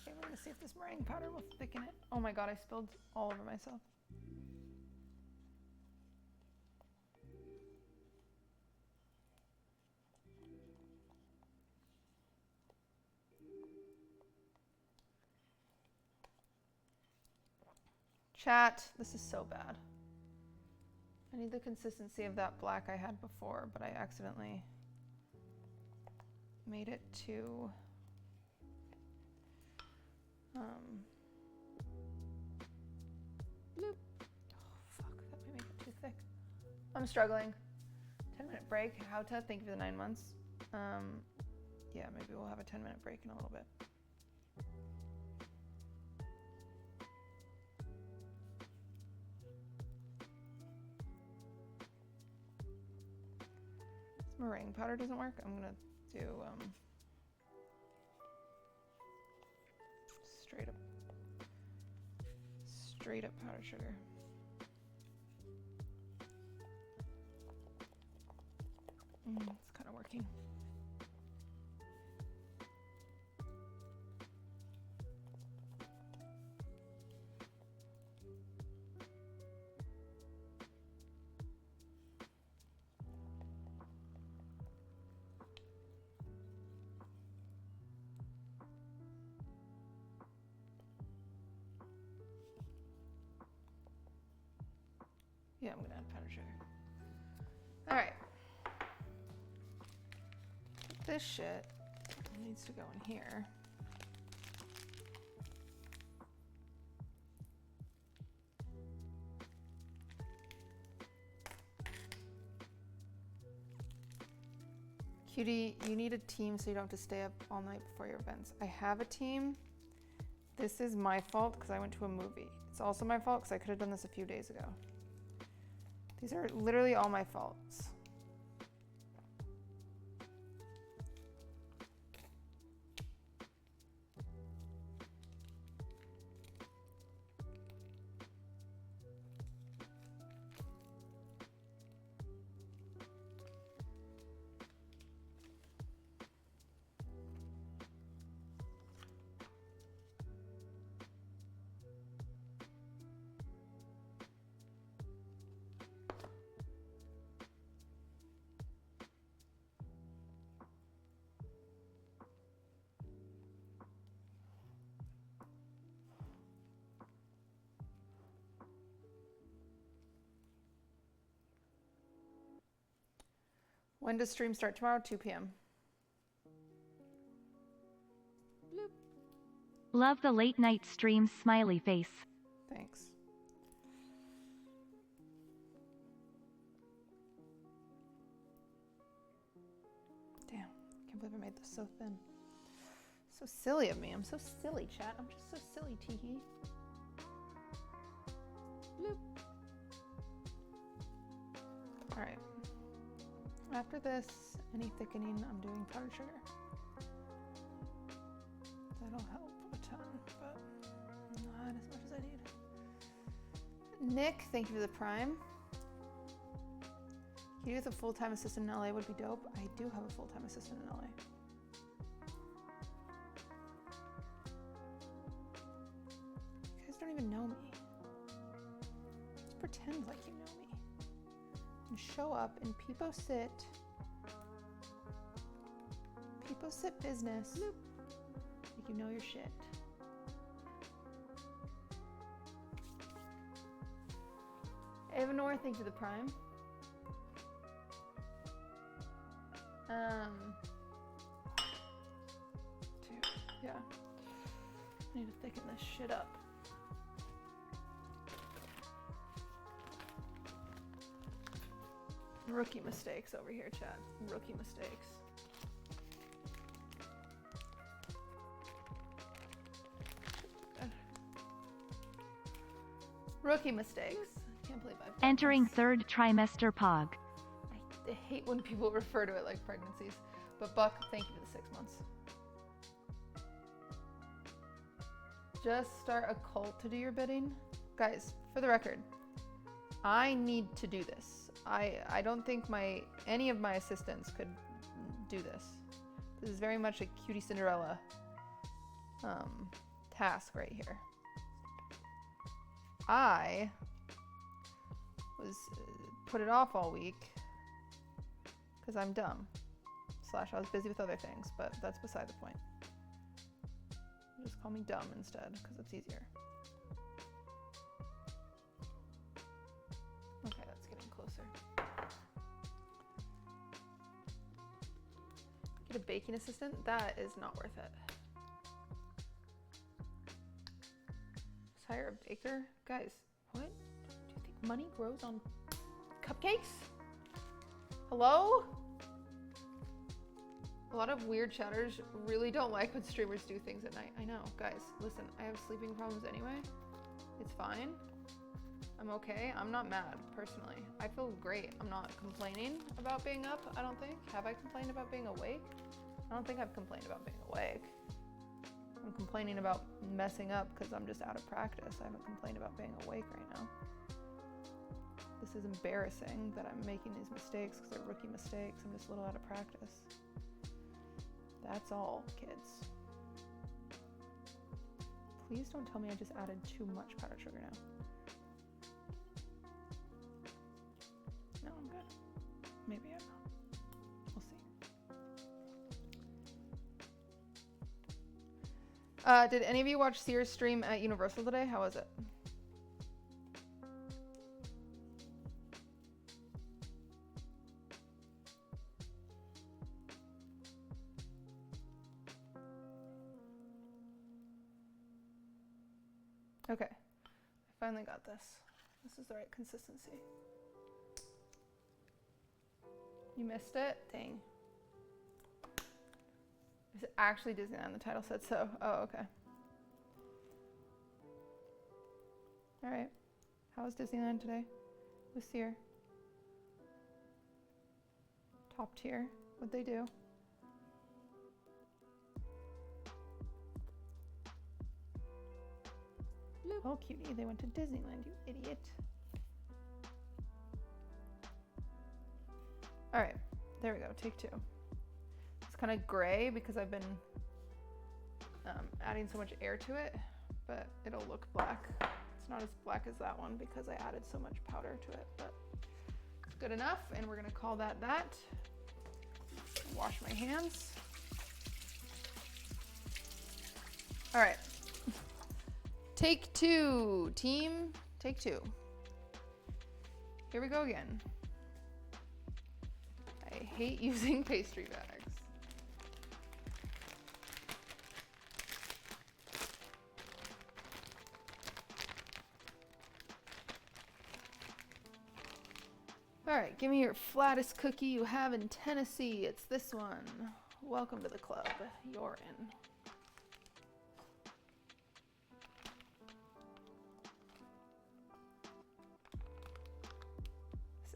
Okay, we're gonna see if this meringue powder will thicken it. Oh my god, I spilled all over myself. Chat, this is so bad. I need the consistency of that black I had before, but I accidentally made it too bloop. Oh fuck, that might make it too thick. I'm struggling. 10-minute break. Howta, thank you for the 9 months. Yeah, maybe we'll have a 10-minute break in a little bit. Meringue powder doesn't work. I'm gonna do straight up powdered sugar. It's kind of working. Yeah, I'm gonna add powdered sugar. All right. This shit needs to go in here. Cutie, you need a team so you don't have to stay up all night before your events. I have a team. This is my fault because I went to a movie. It's also my fault because I could have done this a few days ago. These are literally all my faults. When does stream start tomorrow? 2 p.m. Bloop. Love the late night streams, smiley face. Thanks. Damn, can't believe I made this so thin. So silly of me. I'm so silly, chat. I'm just so silly, teehee. Bloop. All right. After this, any thickening, I'm doing powdered sugar. That'll help a ton, but not as much as I need. Nick, thank you for the prime. You with a full-time assistant in LA would be dope. I do have a full-time assistant in LA. You guys don't even know me. Just pretend like you know me. And show up and peepo sit cheapo sip business. Bloop. Like you know your shit. Avanor, thank you for the prime. Dude, yeah. I need to thicken this shit up. Rookie mistakes over here, chat. Rookie mistakes. Rookie mistakes. Can't believe I've done Entering this. 3rd trimester POG. I hate when people refer to it like pregnancies. But Buck, thank you for the 6 months. Just start a cult to do your bidding. Guys, for the record, I need to do this. I don't think any of my assistants could do this. This is very much a QTCinderella task right here. I was put it off all week because I'm dumb. / I was busy with other things, but that's beside the point. Just call me dumb instead because it's easier. Okay, that's getting closer. Get a baking assistant? That is not worth it. Just hire a baker? Guys, what? Do you think money grows on cupcakes? Hello? A lot of weird chatters really don't like when streamers do things at night. I know, guys, listen, I have sleeping problems anyway. It's fine. I'm okay. I'm not mad, personally. I feel great. I'm not complaining about being up, I don't think. Have I complained about being awake? I don't think I've complained about being awake. I'm complaining about messing up because I'm just out of practice. I haven't complained about being awake right now. This is embarrassing that I'm making these mistakes because they're rookie mistakes. I'm just a little out of practice. That's all, kids. Please don't tell me I just added too much powdered sugar now. No, I'm good. Maybe I'm not. We'll see. Did any of you watch Sears stream at Universal today? How was it? Okay, I finally got this. This is the right consistency. You missed it? Dang. Is it actually Disneyland? The title said so. Oh, okay. All right. How was Disneyland today? This year? Top tier. What'd they do? Oh, cutie, they went to Disneyland, you idiot. All right, there we go, take 2. It's kind of gray because I've been adding so much air to it, but it'll look black. It's not as black as that one because I added so much powder to it, but it's good enough, and we're gonna call that that. Wash my hands. All right. Take 2, team. Take 2. Here we go again. I hate using pastry bags. All right, give me your flattest cookie you have in Tennessee. It's this one. Welcome to the club. You're in.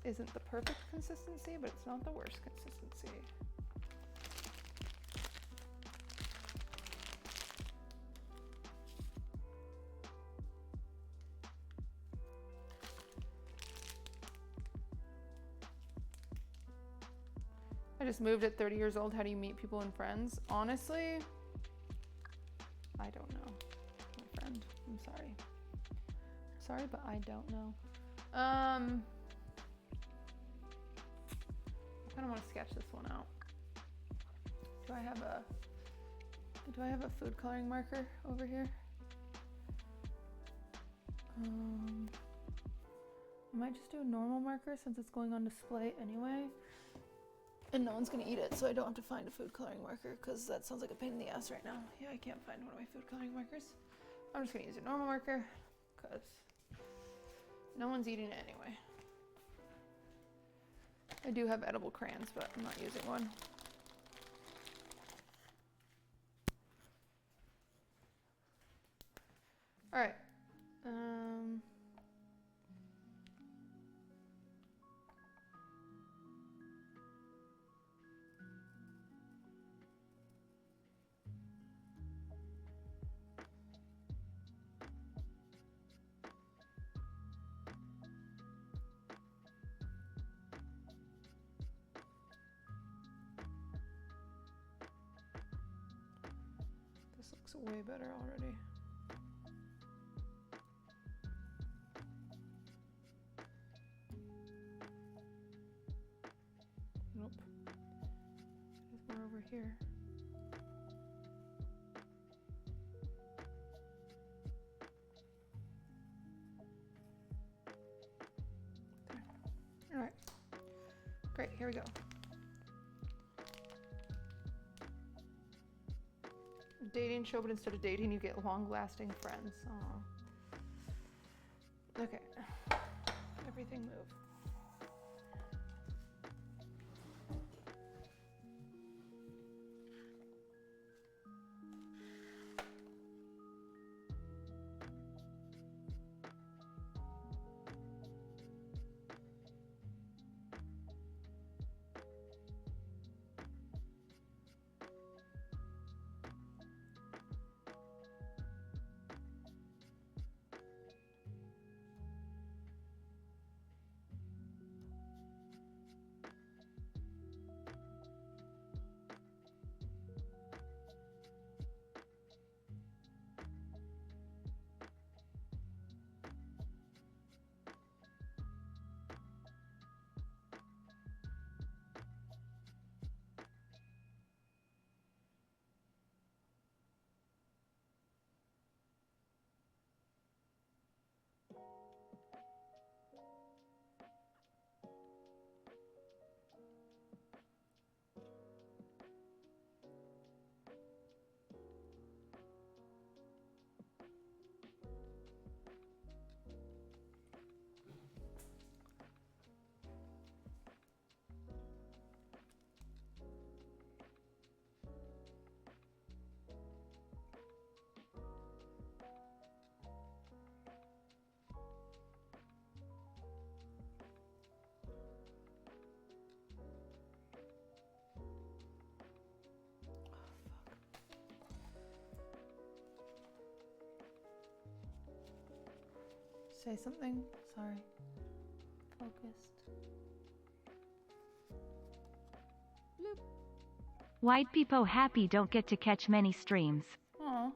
Isn't the perfect consistency, but it's not the worst consistency. I just moved at 30 years old. How do you meet people and friends? Honestly, I don't know. My friend, I'm sorry. Sorry, but I don't know. I kind of want to sketch this one out. Do I have a food coloring marker over here? I might just do a normal marker since it's going on display anyway. And no one's gonna eat it, so I don't have to find a food coloring marker because that sounds like a pain in the ass right now. Yeah, I can't find one of my food coloring markers. I'm just gonna use a normal marker because no one's eating it anyway. I do have edible crayons, but I'm not using one. All right. This looks way better already. Nope. There's more over here. There. All right. Great, here we go. Dating show, but instead of dating, you get long-lasting friends. Aww. Okay. Everything move. Say something. Sorry. Focused. Bloop. White people happy don't get to catch many streams. Aw.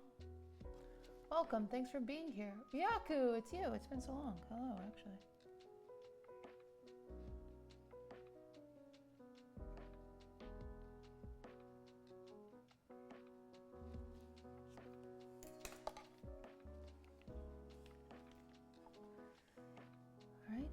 Welcome. Thanks for being here. Yaku, it's you. It's been so long. Hello, actually. All right.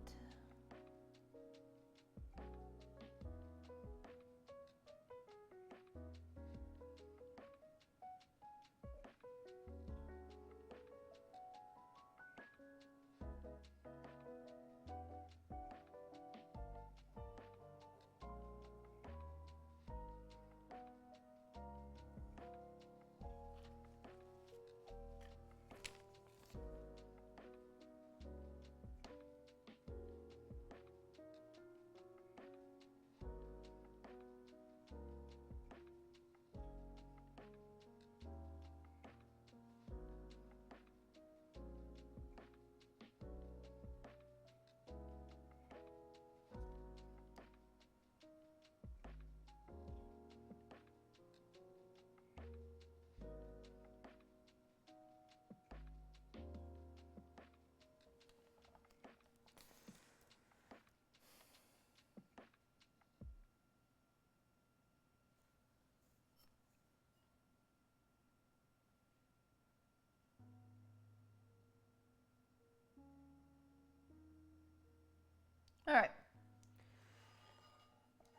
All right.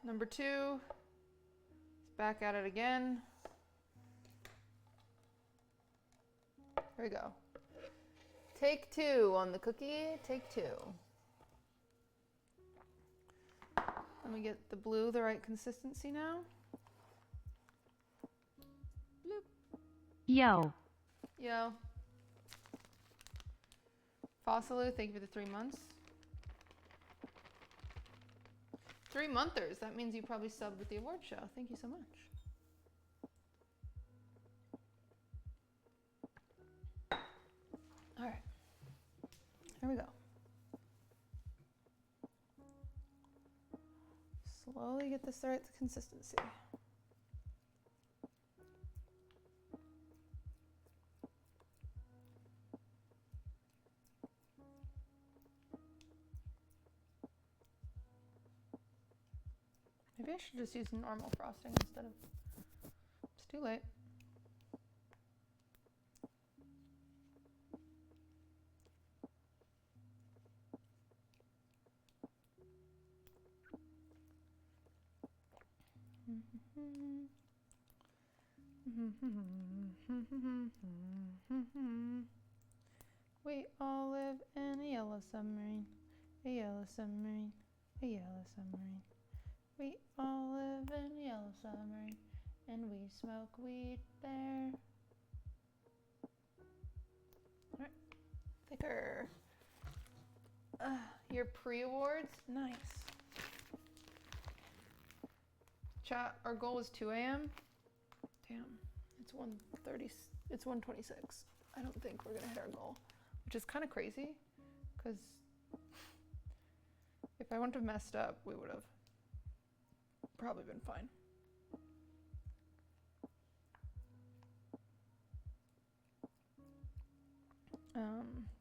Number 2. Let's back at it again. Here we go. Take 2 on the cookie. Take 2. Let me get the blue the right consistency now. Bloop. Yo. Yo. Fossilu, thank you for the 3 months. 3 monthers. That means you probably subbed with the award show. Thank you so much. All right. Here we go. Slowly get this the right consistency. Maybe I should just use normal frosting instead of... It's too late. We all live in a yellow submarine, a yellow submarine, a yellow submarine. We all live in a yellow submarine, and we smoke weed there. Alright, thicker. Your pre-awards? Nice. Chat, our goal was 2 a.m. Damn, it's 1:30. It's 1:26. I don't think we're gonna hit our goal, which is kind of crazy, because if I wouldn't have messed up, we would have probably been fine.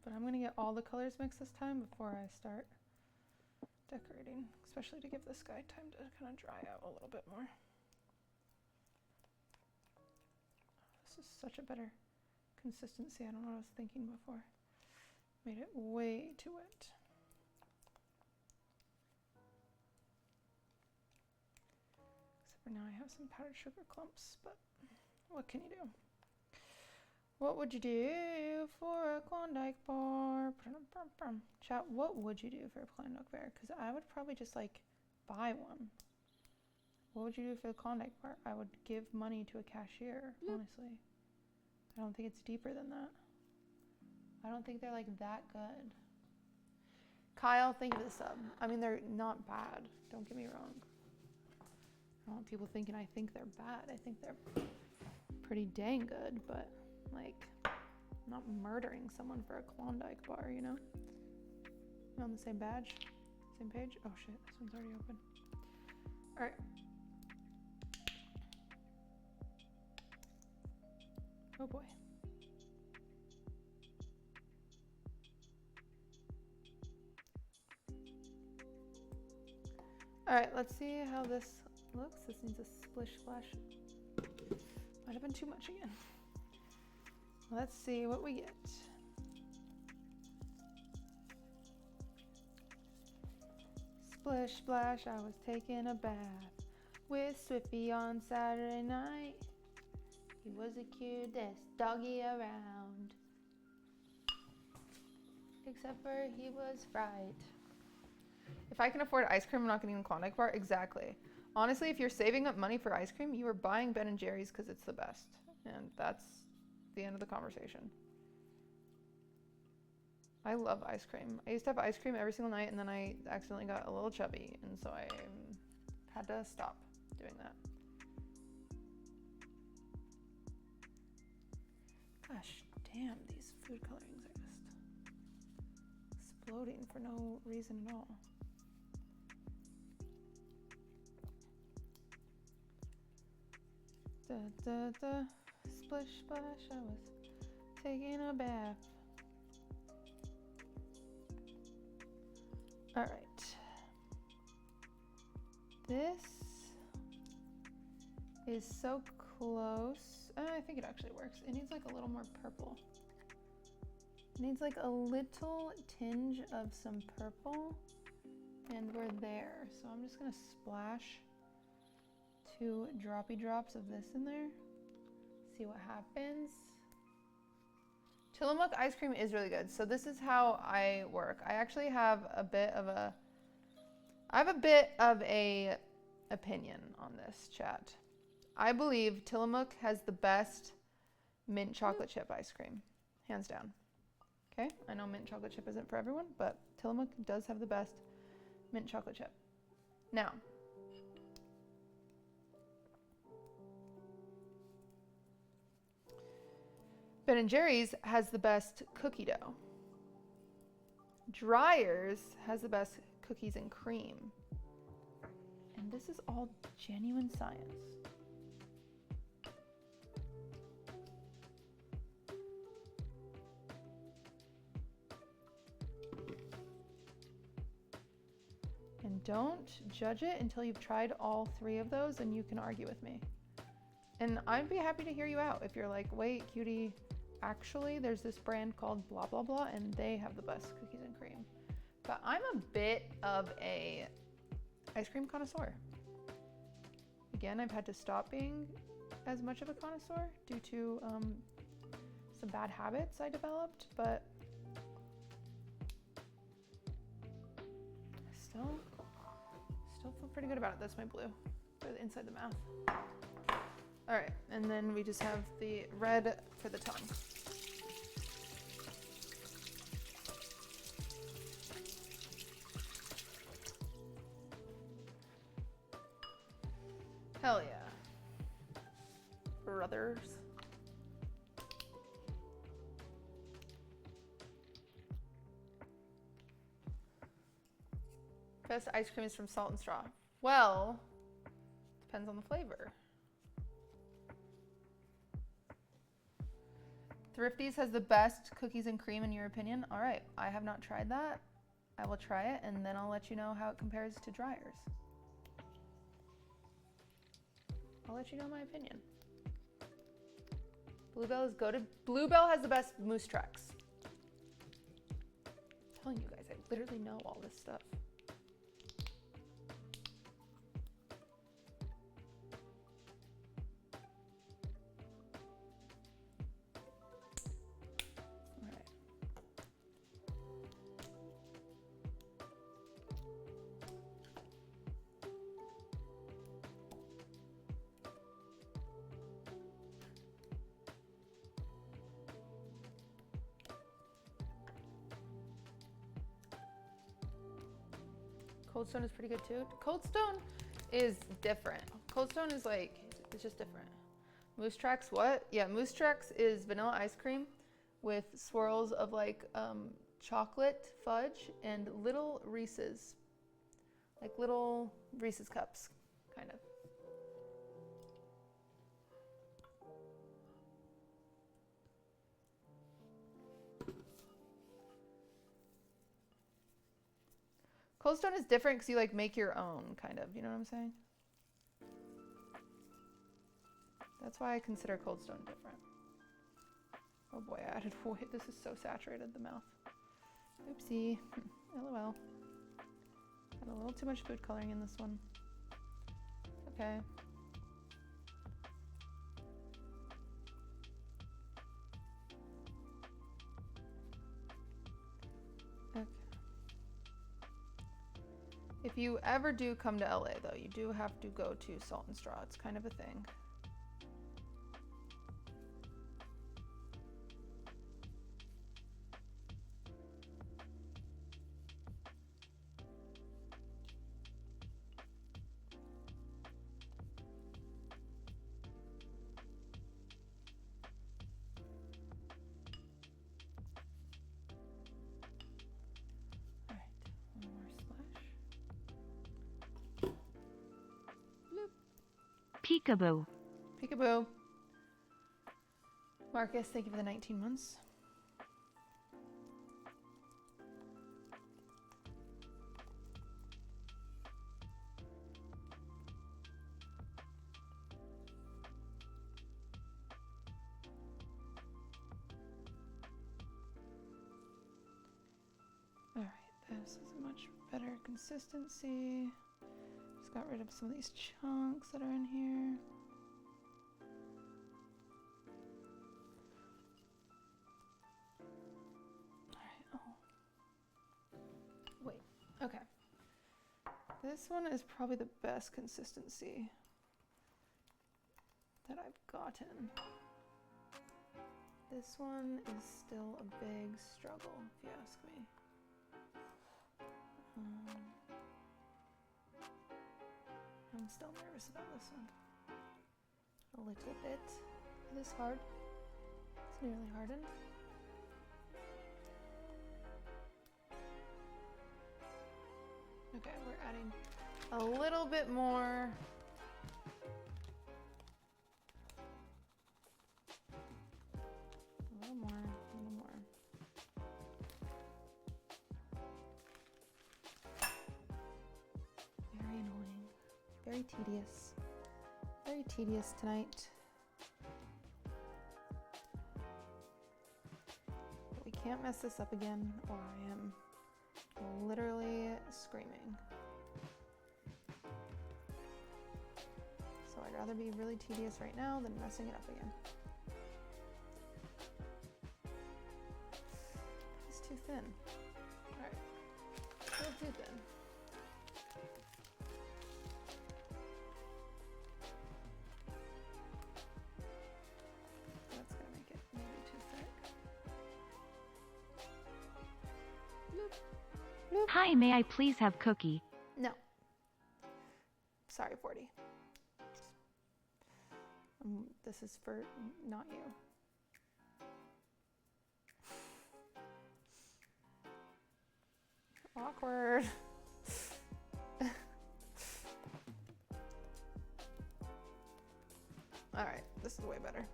But I'm gonna get all the colors mixed this time before I start decorating, especially to give this guy time to kind of dry out a little bit more. This is such a better consistency. I don't know what I was thinking before. Made it way too wet. Except for now I have some powdered sugar clumps, but what can you do? What would you do for a Klondike bar? Chat, what would you do for a Klondike bar? Because I would probably just like buy one. What would you do for the Klondike bar? I would give money to a cashier, honestly. I don't think it's deeper than that. I don't think they're like that good. Kyle, thank you for the sub. I mean, they're not bad. Don't get me wrong. I don't want people thinking I think they're bad. I think they're pretty dang good, but like, I'm not murdering someone for a Klondike bar, you know? You on the same badge? Same page? Oh shit, this one's already open. Alright. Oh boy. Alright, let's see how this looks. This needs a splish splash. Might have been too much again. Let's see what we get. Splish splash, I was taking a bath with Swiffy on Saturday night. He was the cutest doggy around. Except for he was fried. If I can afford ice cream, I'm not getting a Klondike bar. Exactly. Honestly, if you're saving up money for ice cream, you are buying Ben & Jerry's because it's the best. And that's the end of the conversation. I love ice cream. I used to have ice cream every single night, and then I accidentally got a little chubby, and so I had to stop doing that. Gosh damn, these food colorings are just exploding for no reason at all. Da da da, splish splash, I was taking a bath. All right. This is so close. I think it actually works. It needs like a little more purple. It needs like a little tinge of some purple. And we're there. So I'm just gonna splash 2 droppy drops of this in there. See what happens. Tillamook ice cream is really good. So this is how I work. I actually have a bit of a opinion on this, chat. I believe Tillamook has the best mint chocolate chip ice cream, hands down. Okay, I know mint chocolate chip isn't for everyone, but Tillamook does have the best mint chocolate chip. Now, Ben & Jerry's has the best cookie dough. Dreyer's has the best cookies and cream. And this is all genuine science. And don't judge it until you've tried all 3 of those and you can argue with me. And I'd be happy to hear you out if you're like, wait, cutie, actually there's this brand called blah, blah, blah, and they have the best cookies and cream. But I'm a bit of a ice cream connoisseur. Again, I've had to stop being as much of a connoisseur due to some bad habits I developed, but still feel pretty good about it. That's my blue for the inside the mouth. All right, and then we just have the red for the tongue. Hell yeah. Brothers. Best ice cream is from Salt and Straw. Well, depends on the flavor. Thrifty's has the best cookies and cream in your opinion? All right, I have not tried that. I will try it and then I'll let you know how it compares to Dreyer's. I'll let you know my opinion. Bluebell is goated. Bluebell has the best moose tracks. I'm telling you guys, I literally know all this stuff. Cold Stone is pretty good too. Cold Stone is different. Cold Stone is like, it's just different. Moose Tracks, what? Yeah, Moose Tracks is vanilla ice cream with swirls of like chocolate fudge and little Reese's, like little Reese's cups, kind of. Cold Stone is different because you like make your own, kind of. You know what I'm saying? That's why I consider Cold Stone different. Oh boy, I added white. This is so saturated, the mouth. Oopsie. LOL. Got a little too much food coloring in this one. Okay. Okay. If you ever do come to LA though, you do have to go to Salt and Straw. It's kind of a thing. Peekaboo. Peekaboo. Marcus, thank you for the 19 months. All right, then. this is much better consistency. Just got rid of some of these chunks that are in here. Alright, oh. Wait, okay. This one is probably the best consistency that I've gotten. This one is still a big struggle, if you ask me. I'm still nervous about this one. A little bit. It is hard. It's nearly hardened. Okay, we're adding a little bit more. A little more. Very annoying. Very tedious. Very tedious tonight. But we can't mess this up again, or I am literally screaming. So I'd rather be really tedious right now than messing it up again. It's too thin. Alright. Still too thin. That's gonna make it maybe too thick. Bloop. Bloop. Hi, may I please have cookie? No. Sorry, 40. This is for not you. Awkward. All right, this is way better.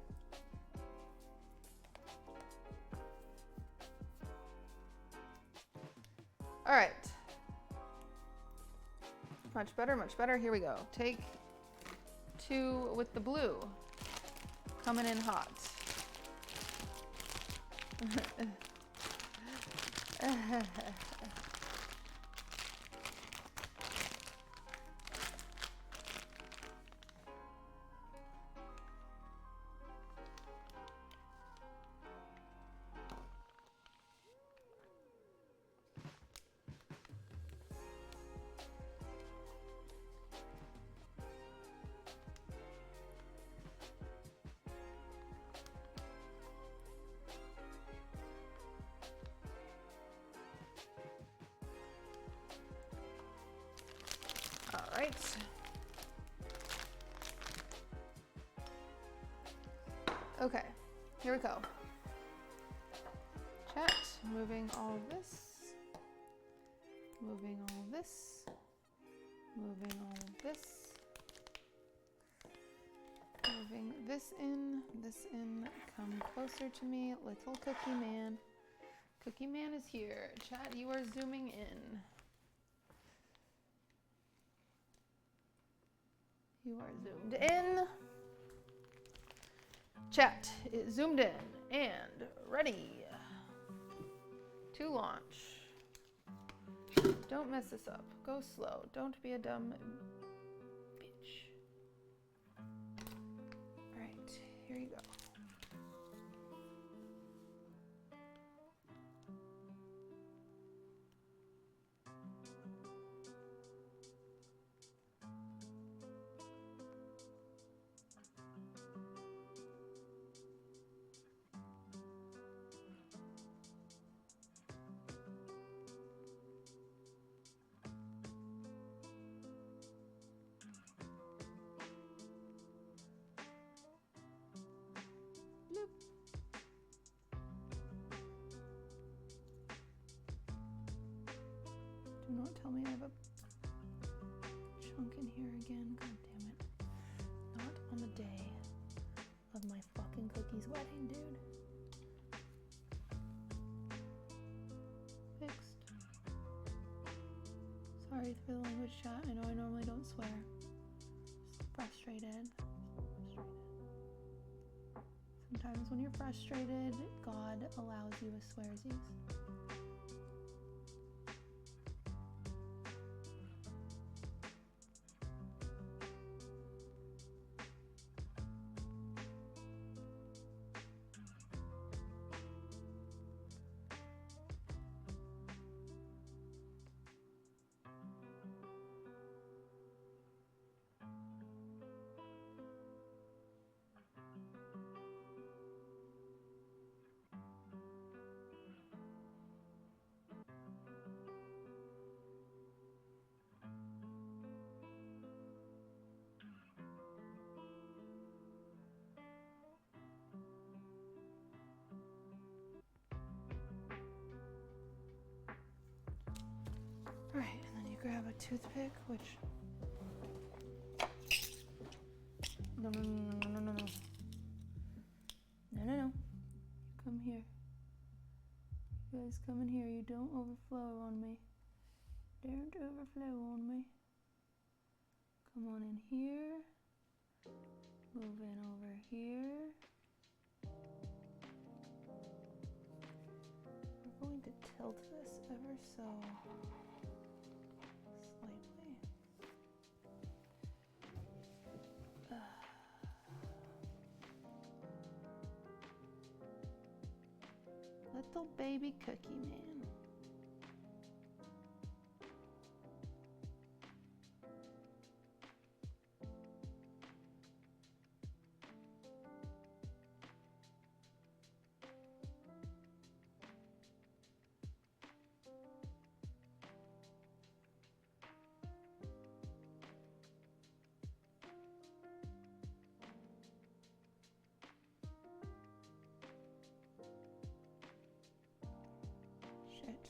All right. Much better, much better. Here we go. Take 2 with the blue. Coming in hot. Right. Okay, here we go. Chat, moving all of this, moving all of this, moving all of this, moving this in, come closer to me, little Cookie Man. Cookie Man is here. Chat, you are zooming in. You are zoomed in. Chat is zoomed in and ready to launch. Don't mess this up. Go slow. Don't be a dumb bitch. All right, here you go. Do not tell me I have a chunk in here again. God damn it. Not on the day of my fucking cookie's wedding, dude. Fixed. Sorry for the language, chat. I know I normally don't swear. Just frustrated. Sometimes when you're frustrated, God allows you a swearsies. toothpick, which... No, no, no, no, no, no, no. No, no, no. Come here. You guys come in here. You don't overflow on me. Don't overflow on me. Come on in here. Move in over here. We're going to tilt this ever so slightly. Little baby cookie man. Shit.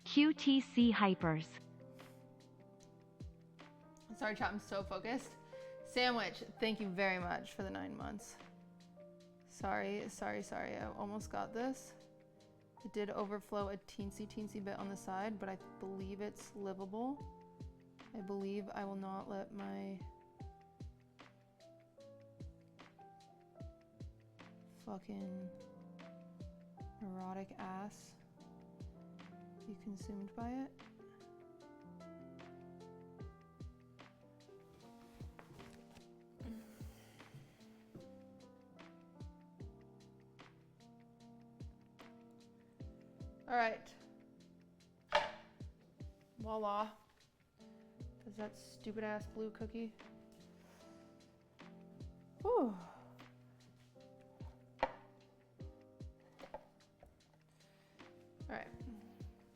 QTC hypers. Sorry, chat, I'm so focused. Sandwich, thank you very much for the 9 months. Sorry, I almost got this. It did overflow a teensy bit on the side, but I believe it's livable. I believe I will not let my fucking neurotic ass be consumed by it. All right. Voila. Does that stupid ass blue cookie? Whew. All right.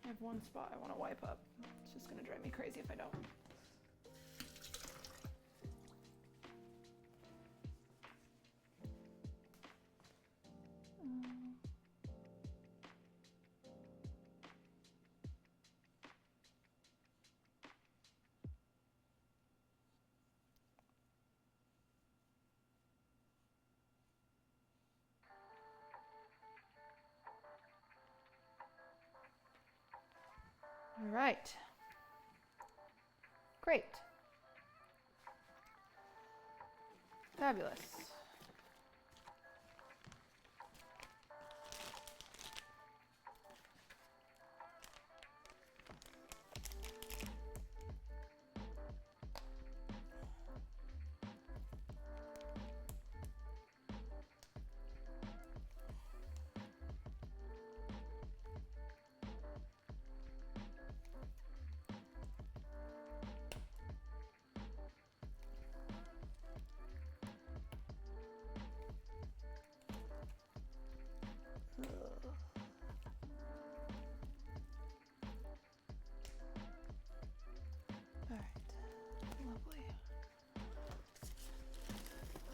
I have one spot I want to wipe up. It's just gonna drive me crazy if I don't. All right. Great. Fabulous. All right, lovely.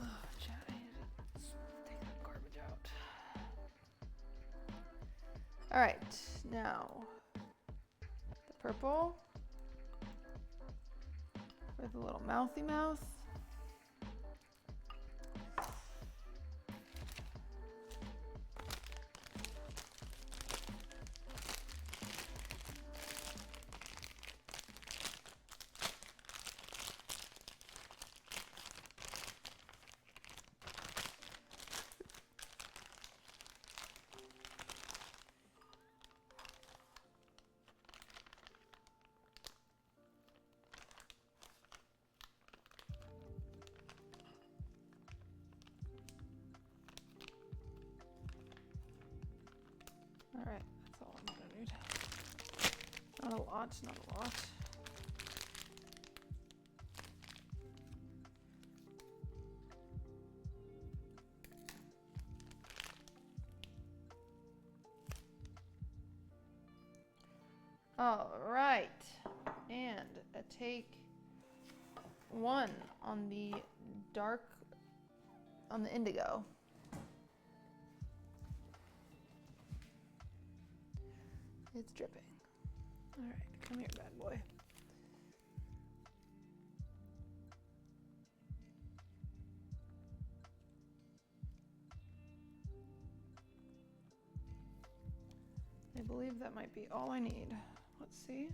Oh, chat, I need to take that garbage out. All right, now the purple with a little mouthy mouth. Not a lot, not a lot. All right, and a take 1 on the indigo. It's dripping. All right, come here, bad boy. I believe that might be all I need. Let's see.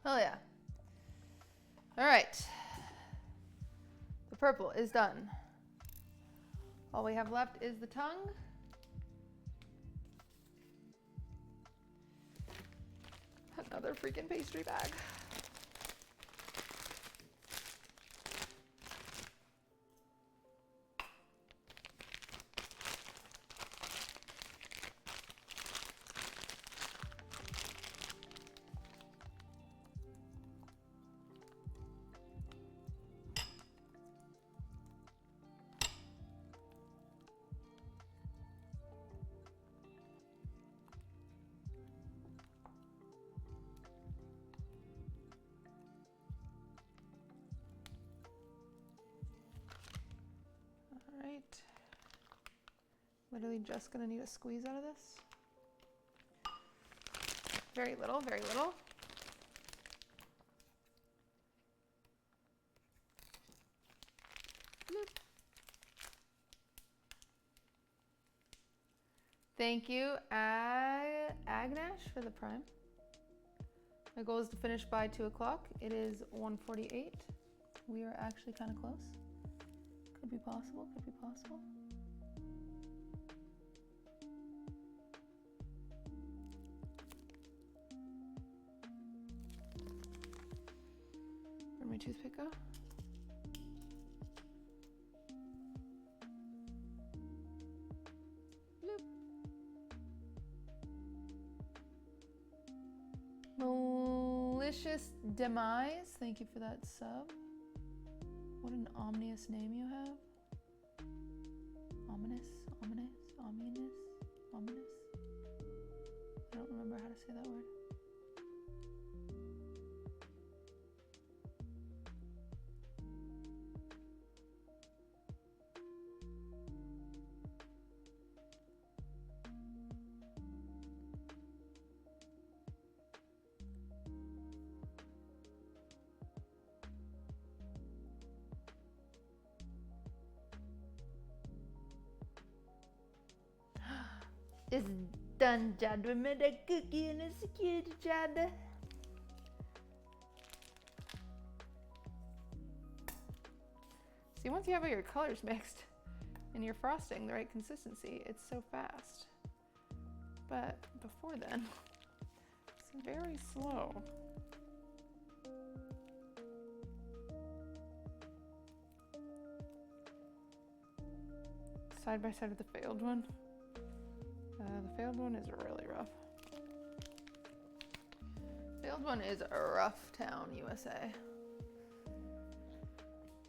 Oh yeah. All right. The purple is done. All we have left is the tongue. Another freaking pastry bag. Literally just gonna need a squeeze out of this. Very little, very little. Bloop. Thank you, Agnash, for the prime. My goal is to finish by 2 o'clock. It is 1:48. We are actually kind of close. Could be possible, could be possible. Where'd my toothpick go? Bloop. Malicious Demise, thank you for that sub. What an ominous name you have. Ominous, ominous, ominous, ominous. I don't remember how to say that word. It's done, Chad. We made a cookie and it's cute, Chad. See, once you have all your colors mixed and your frosting the right consistency, it's so fast. But before then, it's very slow. Side by side with the failed one. The failed one is really rough. Failed one is a rough town, USA.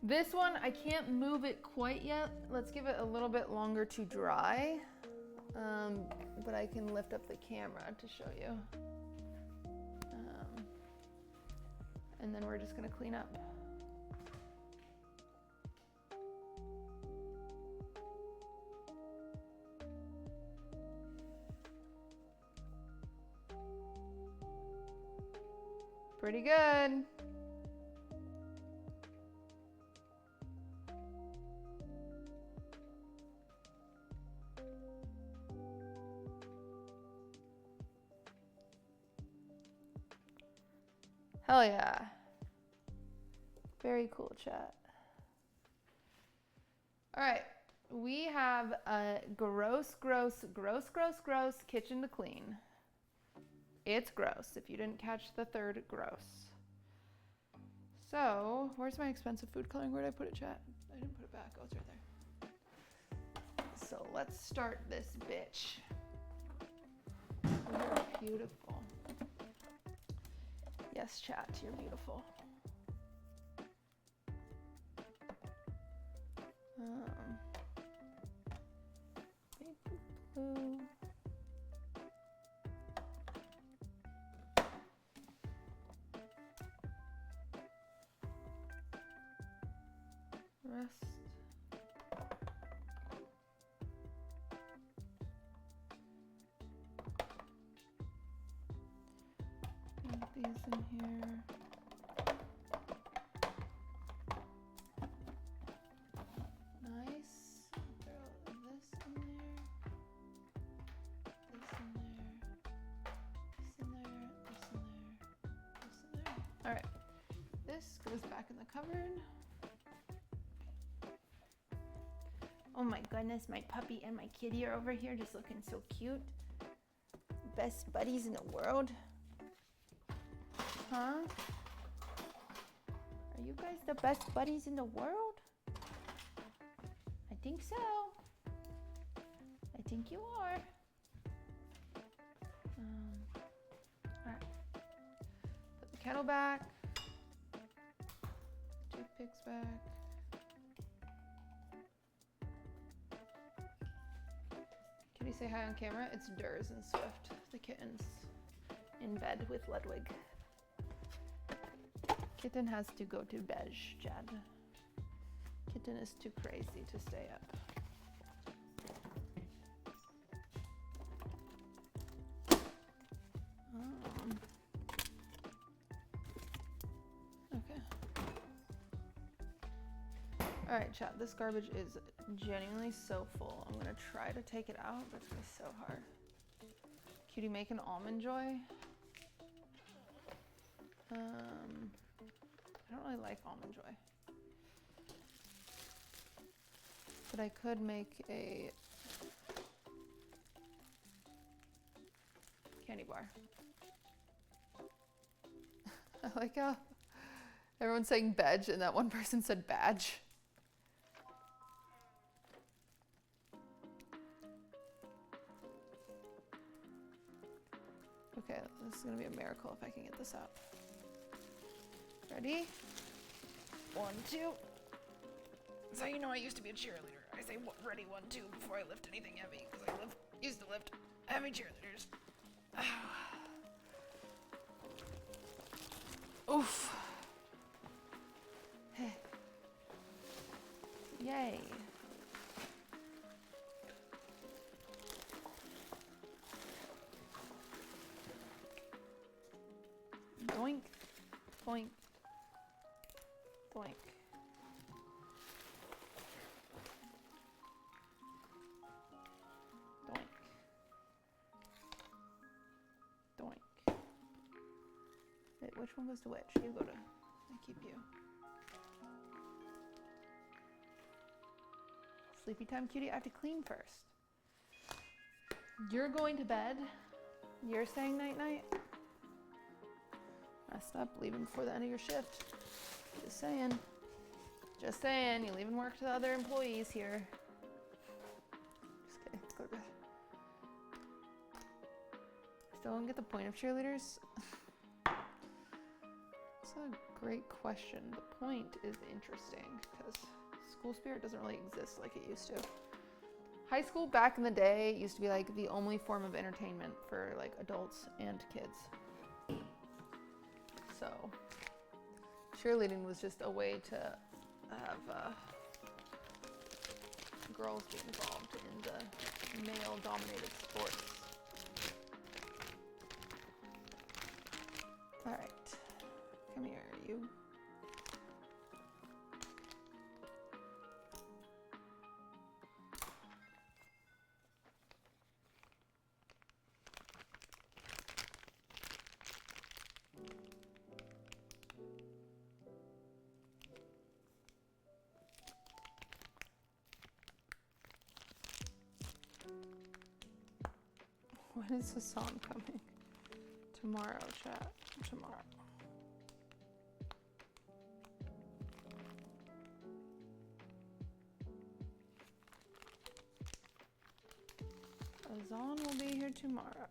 This one, I can't move it quite yet. Let's give it a little bit longer to dry. But I can lift up the camera to show you. And then we're just gonna clean up. Pretty good. Hell yeah. Very cool chat. All right, we have a gross kitchen to clean. It's gross, if you didn't catch the third gross. So, where's my expensive food coloring? Where did I put it, chat? I didn't put it back. Oh, it's right there. So let's start this bitch. You're beautiful. Yes, chat, you're beautiful. Big blue. Rest. Put these in here. Nice. Throw this in there. This in there. This in there. This in there. This in there. All right. This goes back in the cupboard. Oh my goodness, my puppy and my kitty are over here just looking so cute. Best buddies in the world. Huh? Are you guys the best buddies in the world? I think so. I think you are. Alright. Put the kettle back. Toothpicks back. Kitty, say hi on camera. It's Durs and Swift, the kittens, in bed with Ludwig. Kitten has to go to bed, Chad. Kitten is too crazy to stay up. Okay. All right, chat, this garbage is genuinely so full. I'm gonna try to take it out, but it's gonna be so hard. Cutie, make an almond joy. I don't really like almond joy, but I could make a candy bar. I like how everyone's saying badge and that one person said badge. Okay, this is gonna be a miracle if I can get this out. Ready? 1, 2. So you know I used to be a cheerleader. I say ready 1, 2 before I lift anything heavy because I used to lift heavy cheerleaders. Oof. Yay. Doink. Boink. Doink. Doink. Doink. Wait, which one goes to which? You go to. I keep you. Sleepy time, cutie. I have to clean first. You're going to bed. You're saying night night. Messed up, leaving before the end of your shift. Just saying. Just saying, you're leaving work to the other employees here. Just kidding, let's go to bed. Still don't get the point of cheerleaders? That's a great question. The point is interesting because school spirit doesn't really exist like it used to. High school back in the day used to be like the only form of entertainment for like adults and kids. So cheerleading was just a way to have girls be involved in the male-dominated sports. All right, come here, you. When is Hassan coming? Tomorrow, chat. Tomorrow. Hassan will be here tomorrow.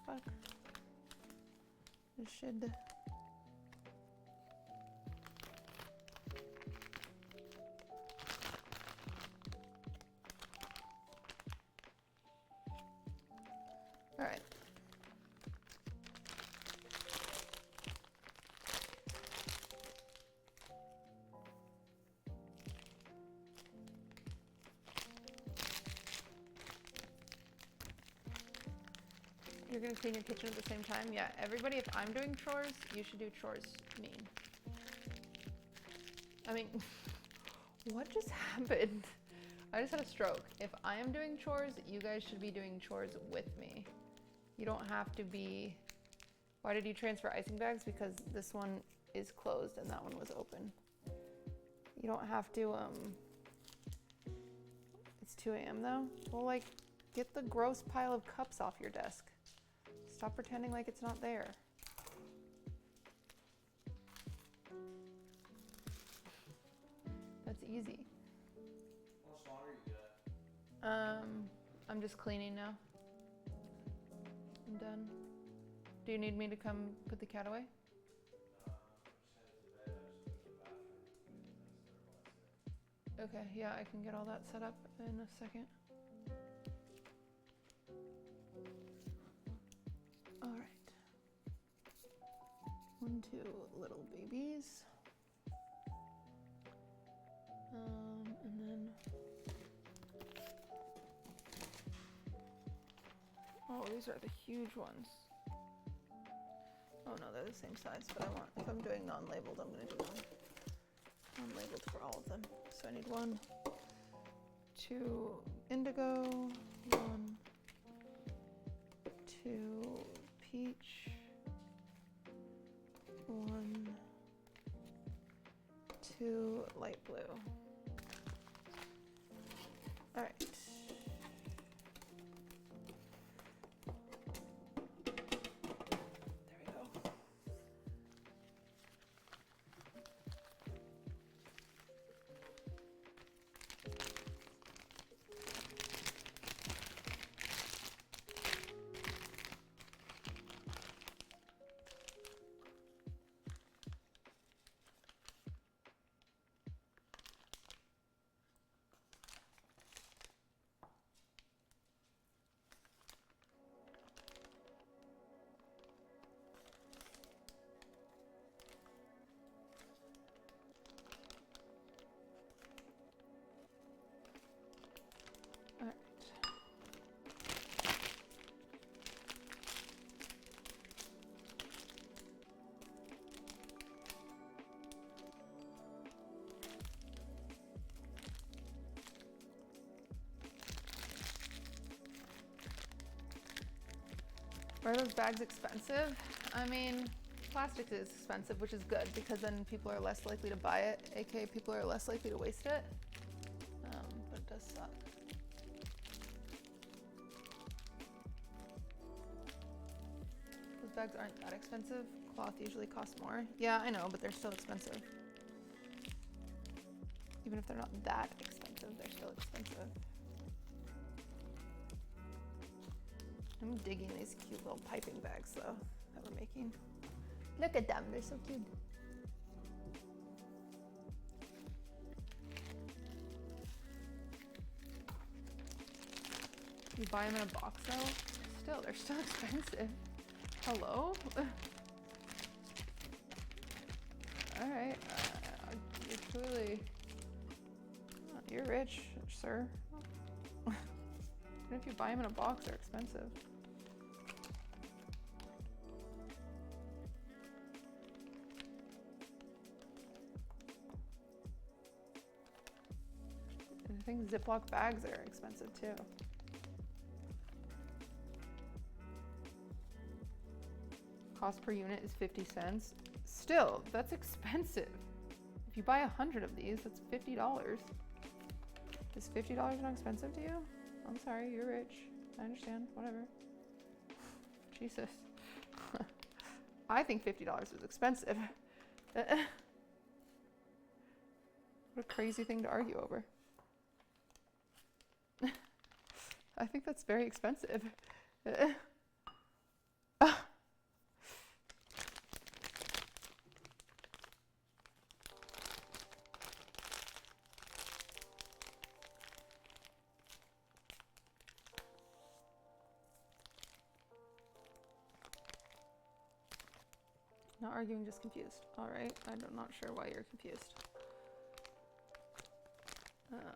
Fuck. This should... All right. You're gonna clean your kitchen at the same time? Yeah, everybody, if I'm doing chores, you should do chores mean. I mean, what just happened? I just had a stroke. If I am doing chores, you guys should be doing chores with me. You don't have to be... Why did you transfer icing bags? Because this one is closed and that one was open. You don't have to, It's 2 a.m. though? Well, like, get the gross pile of cups off your desk. Stop pretending like it's not there. That's easy. How much longer you got? I'm just cleaning now. I'm done. Do you need me to come put the cat away? I'm just headed to bed. I just went to the bathroom. And then I started Okay, yeah, I can get all that set up in a second. All right. 1, 2 little babies. And then... Oh, these are the huge ones. Oh no, they're the same size, but I want, if I'm doing non-labeled, I'm gonna do non-labeled for all of them. So I need 1, 2 indigo, 1, 2 peach, 1, 2 light blue. All right. Are those bags expensive? I mean, plastic is expensive, which is good because then people are less likely to buy it, aka people are less likely to waste it. But it does suck. Those bags aren't that expensive. Cloth usually costs more. Yeah, I know, but they're still expensive. Even if they're not that expensive, they're still expensive. I'm digging these cute little piping bags though that we're making. Look at them, they're so cute. You buy them in a box though? Still, they're still expensive. Hello? Alright, you're clearly... you're rich, sir. Even if you buy them in a box, they're expensive. And I think Ziploc bags are expensive too. Cost per unit is 50 cents. Still, that's expensive. If you buy 100 of these, that's $50. Is $50 not expensive to you? I'm sorry, you're rich. I understand, whatever. Jesus. I think $50 is expensive. What a crazy thing to argue over. I think that's very expensive. Not arguing, just confused. All right, I'm not sure why you're confused. All right.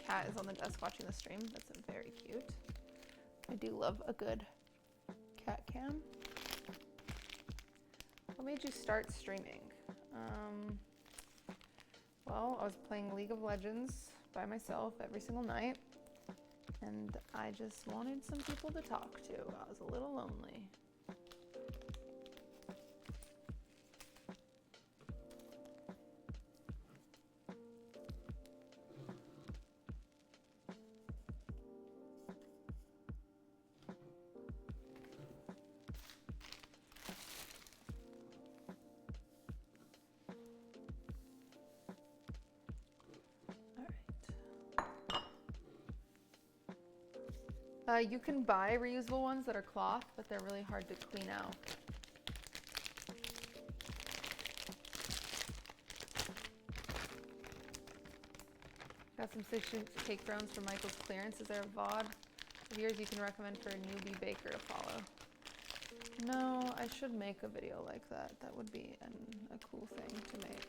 Cat is on the desk watching the stream. That's very cute. I do love a good cat cam. What made you start streaming? Well, I was playing League of Legends by myself every single night, and I just wanted some people to talk to. I was a little lonely. You can buy reusable ones that are cloth, but they're really hard to clean out. Got some 6 cake browns from Michael's clearance. Is there a VOD of yours you can recommend for a newbie baker to follow? No, I should make a video like that. That would be a cool thing to make.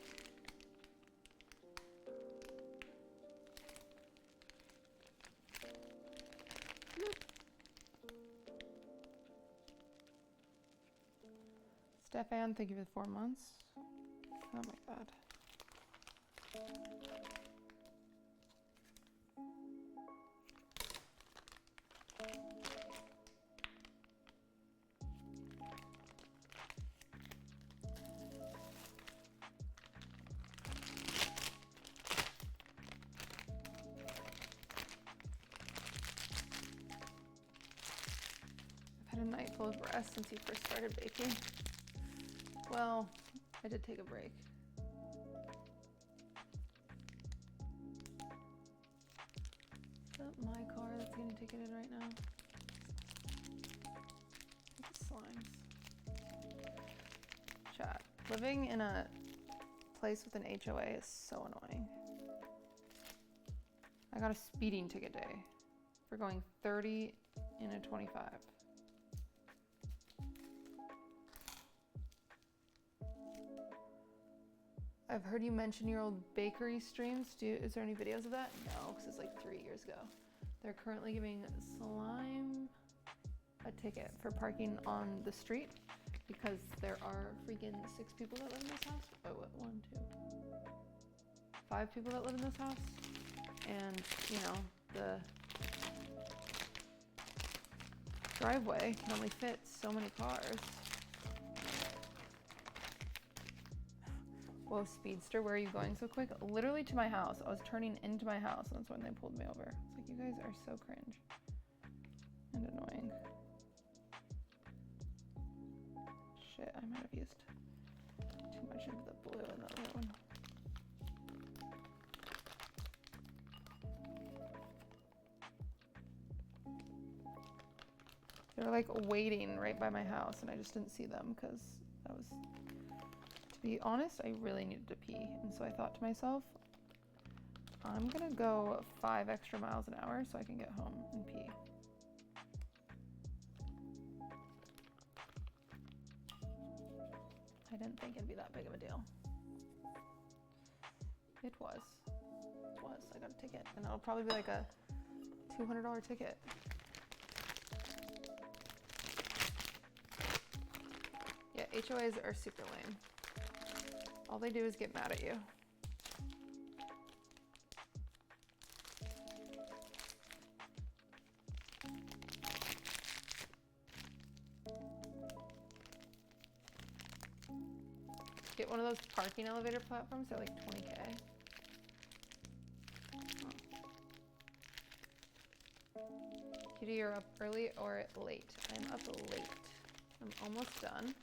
Stefan, thank you for the 4 months. Oh my god. I've had a night full of rest since you first started baking. Well, I did take a break. Is that my car that's getting ticketed right now? I think it's Slimes. Chat. Living in a place with an HOA is so annoying. I got a speeding ticket day for going 30 in a 25. I've heard you mention your old bakery streams. Is there any videos of that? No, because it's like 3 years ago. They're currently giving Slime a ticket for parking on the street because there are freaking 6 people that live in this house. Oh, what? 1, 2, 5 people that live in this house. And, you know, the driveway can only fit so many cars. Whoa, Speedster, where are you going so quick? Literally to my house. I was turning into my house, and that's when they pulled me over. It's like, you guys are so cringe and annoying. Shit, I might have used too much of the blue in the other one. They're like waiting right by my house and I just didn't see them because I was, to be honest, I really needed to pee. And so I thought to myself, I'm gonna go 5 extra miles an hour so I can get home and pee. I didn't think it'd be that big of a deal. It was. It was. I got a ticket and it'll probably be like a $200 ticket. Yeah, HOAs are super lame. All they do is get mad at you. Get one of those parking elevator platforms, they're like 20K. Oh. Cutie, you're up early or late? I'm up late. I'm almost done.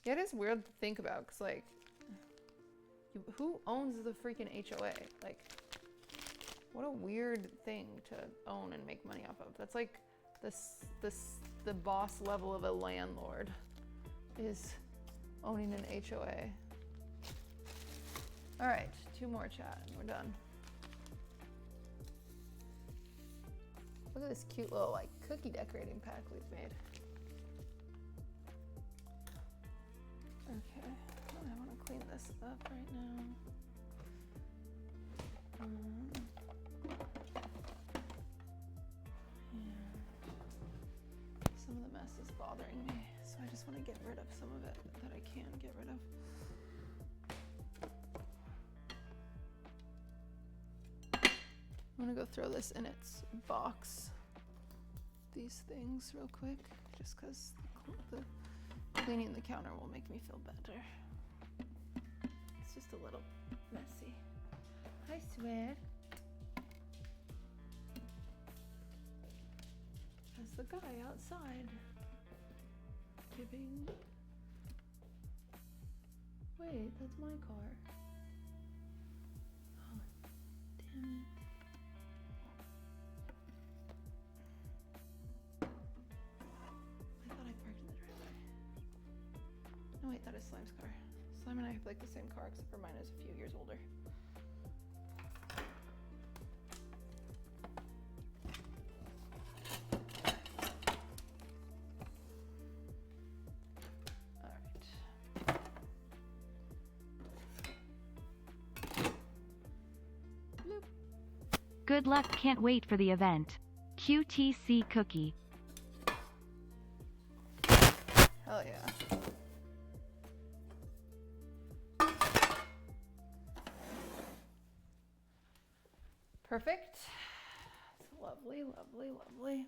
Yeah, it is weird to think about, because, like, who owns the freaking HOA? Like, what a weird thing to own and make money off of. That's like the boss level of a landlord is owning an HOA. All right, 2 more, chat, and we're done. Look at this cute little, like, cookie decorating pack we've made. Okay, I want to clean this up right now. Some of the mess is bothering me, so I just want to get rid of some of it that I can get rid of. I'm gonna go throw this in its box. These things real quick, just because the cleaning the counter will make me feel better. It's just a little messy. I swear. There's the guy outside giving. Wait, that's my car. Oh, damn it. I thought I parked in the driveway. No, wait, that is Slime's car. Slime and I have like the same car, except for mine is a few years older. Good luck, can't wait for the event. QTC cookie. Hell yeah. Perfect. It's lovely, lovely, lovely.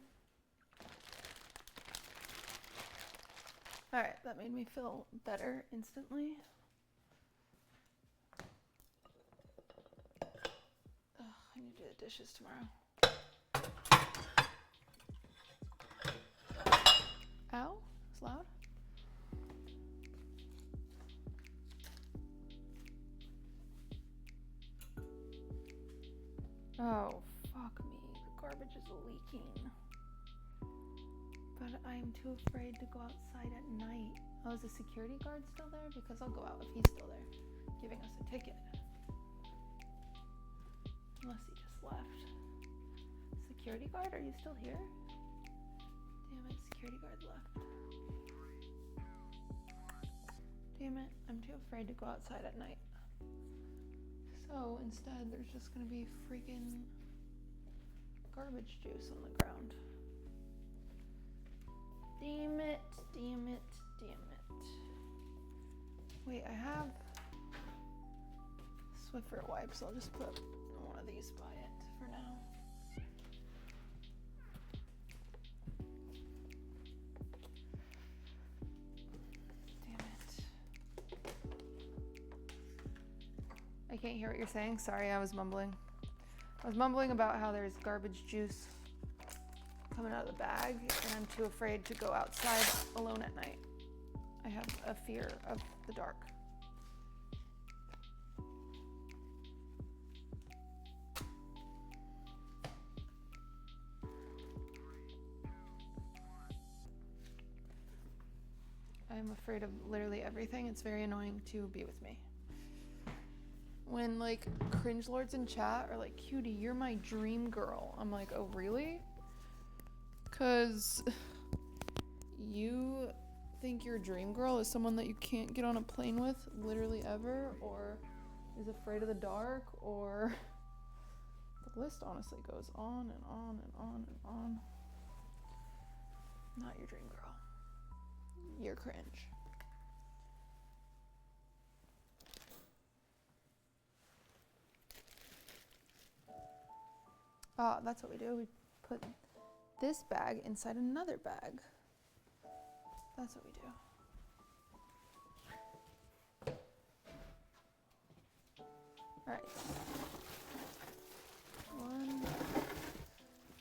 All right, that made me feel better instantly. I need to do the dishes tomorrow. Ow, it's loud. Oh, fuck me. The garbage is leaking. But I'm too afraid to go outside at night. Oh, is the security guard still there? Because I'll go out if he's still there, giving us a ticket. Unless he just left. Security guard, are you still here? Damn it, security guard left. Damn it, I'm too afraid to go outside at night. So instead, there's just gonna be freaking garbage juice on the ground. Damn it, damn it, damn it. Wait, I have Swiffer wipes, I'll just put one of these by it for now. Damn it. I can't hear what you're saying. Sorry, I was mumbling. I was mumbling about how there's garbage juice coming out of the bag, and I'm too afraid to go outside alone at night. I have a fear of the dark. I'm afraid of literally everything. It's very annoying to be with me. When like cringe lords in chat are like, "Cutie, you're my dream girl," I'm like, "Oh really? Cause you think your dream girl is someone that you can't get on a plane with literally ever, or is afraid of the dark, or..." The list honestly goes on and on and on and on. Not your dream girl. You're cringe. Ah, that's what we do. We put this bag inside another bag. That's what we do. All right. 1,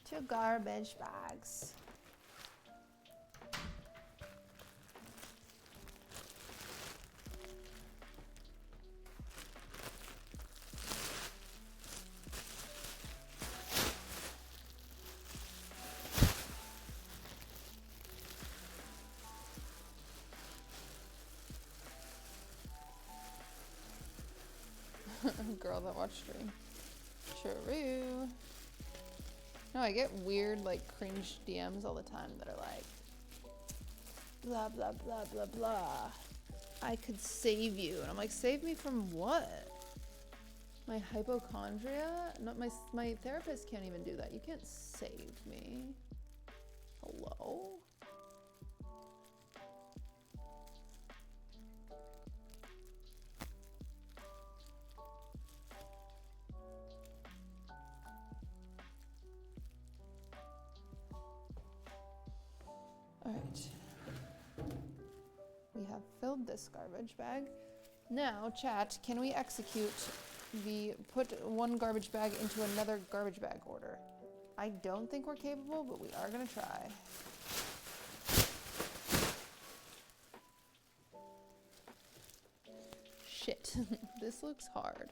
2 garbage bags. Girl that watched stream. True. No, I get weird, like, cringe DMs all the time that are like, blah, blah, blah, blah, blah. I could save you. And I'm like, save me from what? My hypochondria? No, my therapist can't even do that. You can't save me. Hello? Alright. We have filled this garbage bag. Now, chat, can we execute the put one garbage bag into another garbage bag order? I don't think we're capable, but we are gonna try. Shit. This looks hard.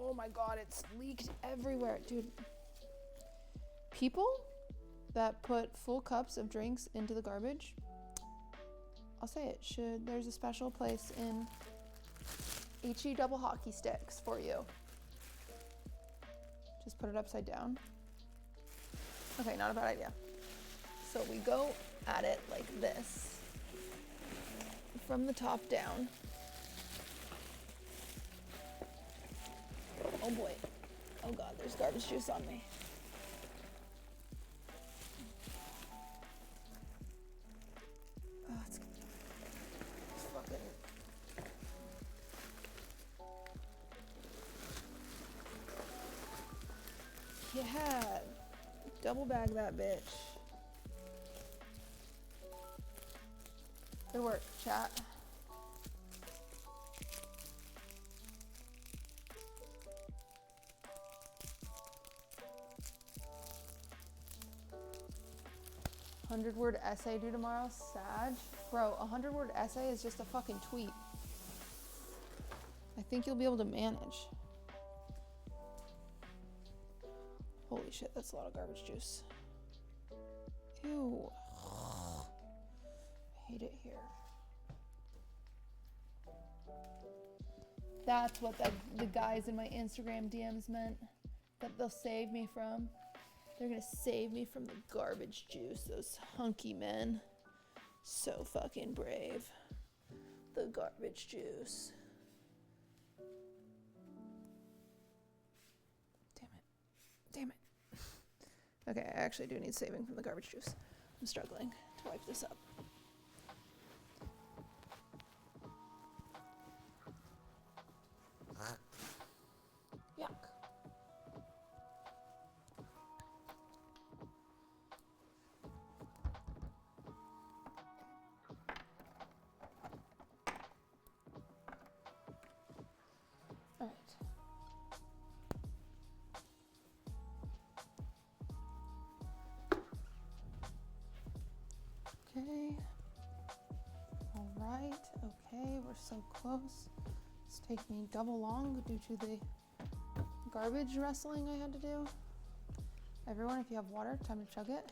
Oh my god, it's leaked everywhere. Dude, people that put full cups of drinks into the garbage, I'll say it, there's a special place in HE double hockey sticks for you. Just put it upside down. Okay, not a bad idea. So we go at it like this, from the top down. Oh boy. Oh god, there's garbage juice on me. Oh, it's fucking... Yeah. Double bag that bitch. Good work, chat. $100-word essay due tomorrow? Sag? Bro, a 100-word essay is just a fucking tweet. I think you'll be able to manage. Holy shit, that's a lot of garbage juice. Ew. I hate it here. That's what the guys in my Instagram DMs meant. That they'll save me from. They're gonna save me from the garbage juice, those hunky men. So fucking brave. The garbage juice. Damn it. Okay, I actually do need saving from the garbage juice. I'm struggling to wipe this up. Yuck. we're so close. It's taking me double long due to the garbage wrestling I had to do. Everyone, if you have water, time to chug it.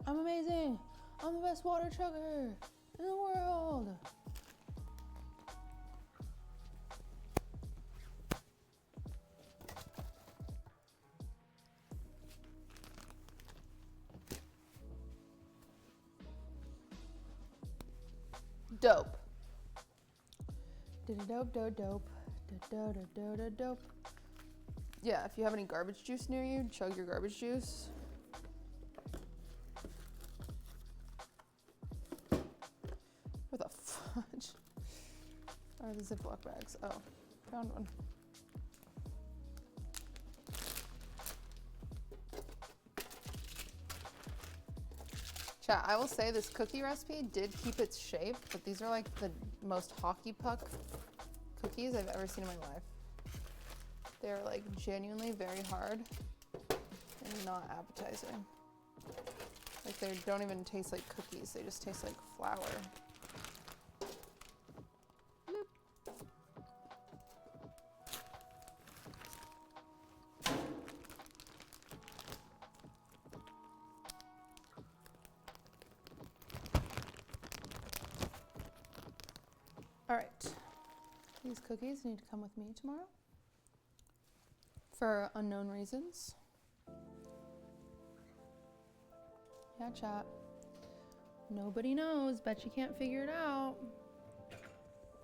I'm amazing. I'm the best water chugger in the world. Dope. Dope, dope, dope. Dope. Yeah, if you have any garbage juice near you, chug your garbage juice. Where the fudge are the Ziploc bags? Oh, found one. Chat, I will say this cookie recipe did keep its shape, but these are like the most hockey puck cookies I've ever seen in my life. They're like genuinely very hard and not appetizing. Like they don't even taste like cookies, they just taste like flour. All right, these cookies need to come with me tomorrow for unknown reasons. Yeah, chat. Nobody knows. Bet you can't figure it out.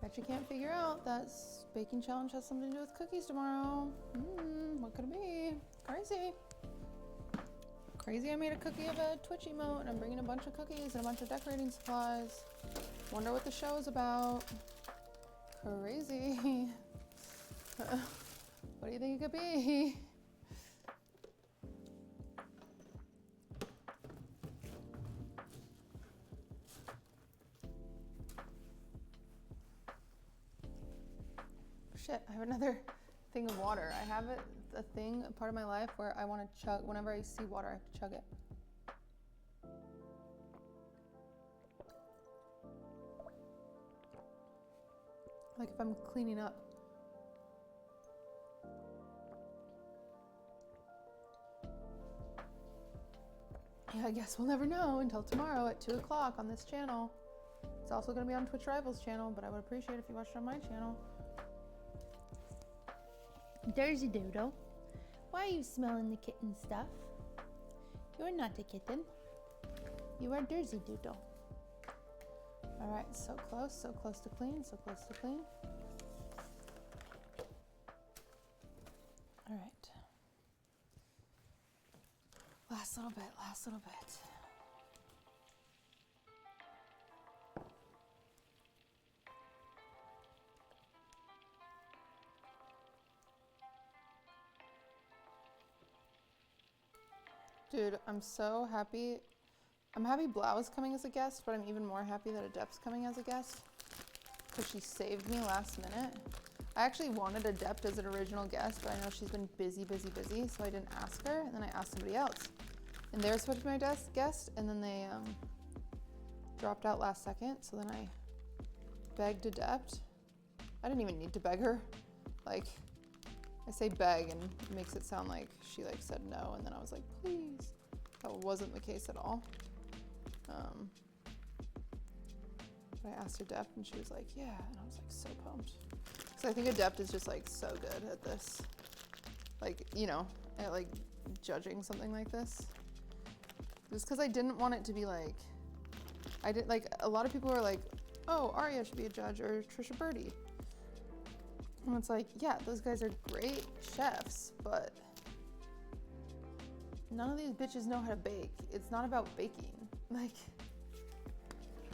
Bet you can't figure out that baking challenge has something to do with cookies tomorrow. What could it be? Crazy. Crazy, I made a cookie of a Twitch emote and I'm bringing a bunch of cookies and a bunch of decorating supplies. Wonder what the show is about. Crazy. What do you think it could be? Shit, I have another thing of water. I have a thing, a part of my life where I want to chug, whenever I see water, I have to chug it. Like if I'm cleaning up. Yeah, I guess we'll never know until tomorrow at 2 o'clock on this channel. It's also going to be on Twitch Rivals channel, but I would appreciate it if you watched it on my channel. There's a doodle. Why are you smelling the kitten stuff? You're not a kitten. You are Dersey Doodle. All right, so close to clean, so close to clean. All right. Last little bit, last little bit. Dude, I'm so happy. I'm happy Blau is coming as a guest, but I'm even more happy that Adept's coming as a guest because she saved me last minute. I actually wanted Adept as an original guest, but I know she's been busy, so I didn't ask her, and then I asked somebody else. And they were supposed to be my guest, and then they dropped out last second, so then I begged Adept. I didn't even need to beg her. Like, I say beg and it makes it sound like she like said no, and then I was like, please. That wasn't the case at all. But I asked Adept and she was like, yeah, and I was like so pumped. So I think Adept is just like so good at this. Like, you know, at like judging something like this. Just because I didn't want it to be like, I did like, a lot of people were like, oh, Arya should be a judge or Trisha Birdie. And it's like, yeah, those guys are great chefs, but none of these bitches know how to bake. It's not about baking. Like,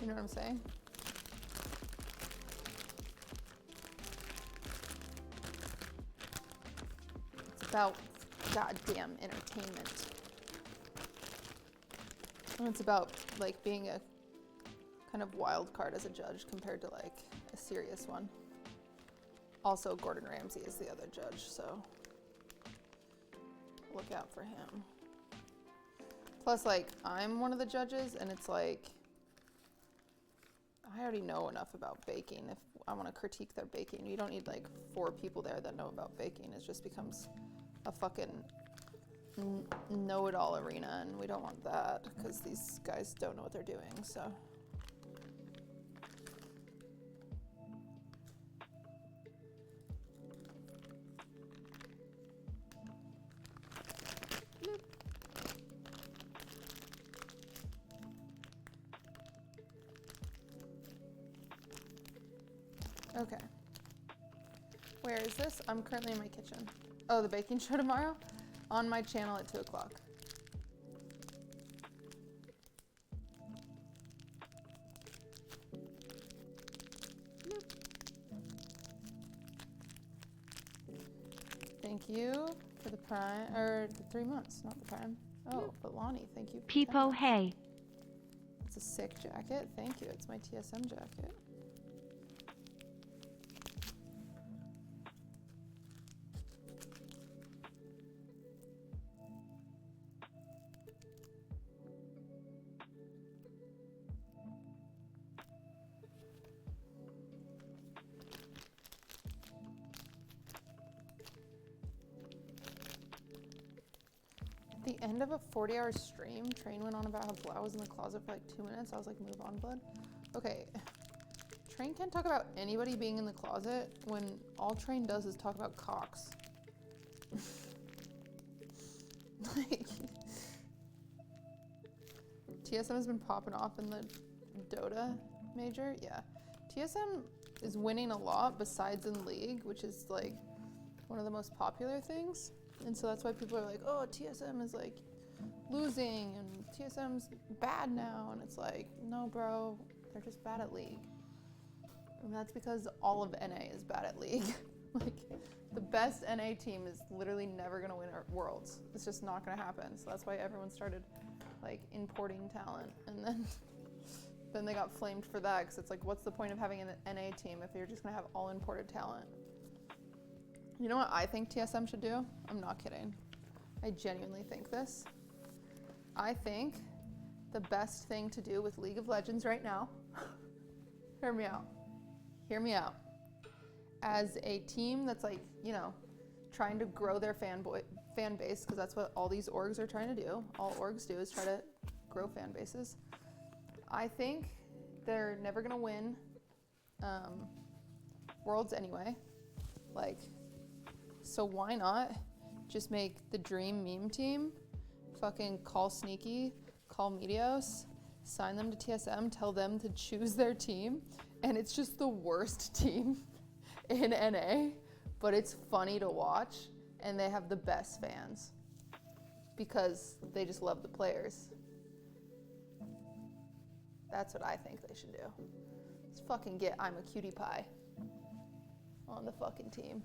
you know what I'm saying? It's about goddamn entertainment. And it's about like being a kind of wild card as a judge compared to like a serious one. Also, Gordon Ramsay is the other judge, so look out for him. Plus, like, I'm one of the judges, and it's like, I already know enough about baking. If I want to critique their baking, you don't need like 4 people there that know about baking. It just becomes a fucking know-it-all arena, and we don't want that because these guys don't know what they're doing, so. Okay. Where is this? I'm currently in my kitchen. Oh, the baking show tomorrow? On my channel at 2 o'clock. Thank you for the prime, or the 3 months, not the prime. Oh, but Lonnie, thank you. For 10 Peepo, months. hey. It's a sick jacket. Thank you. It's my TSM jacket. At the end of a 40-hour stream, Train went on about how Blau was in the closet for like 2 minutes. I was like, move on, bud. Okay. Train can't talk about anybody being in the closet when all Train does is talk about cocks. Like, TSM has been popping off in the Dota major. Yeah. TSM is winning a lot besides in League, which is like one of the most popular things. And so that's why people are like, oh, TSM is like losing and TSM's bad now. And it's like, no, bro, they're just bad at League. And that's because all of NA is bad at League. Like, the best NA team is literally never gonna win Worlds. It's just not gonna happen. So that's why everyone started like importing talent. And then they got flamed for that, because it's like, what's the point of having an NA team if you're just gonna have all imported talent? You know what I think TSM should do? I'm not kidding. I genuinely think this. I think the best thing to do with League of Legends right now, hear me out. Hear me out. As a team that's like, you know, trying to grow their fan base, because that's what all these orgs are trying to do. All orgs do is try to grow fan bases. I think they're never gonna win Worlds anyway. Like, so why not just make the dream meme team, fucking call Sneaky, call Meteos, sign them to TSM, tell them to choose their team, and it's just the worst team in NA, but it's funny to watch, and they have the best fans because they just love the players. That's what I think they should do. Let's fucking get I'm a Cutie Pie on the fucking team.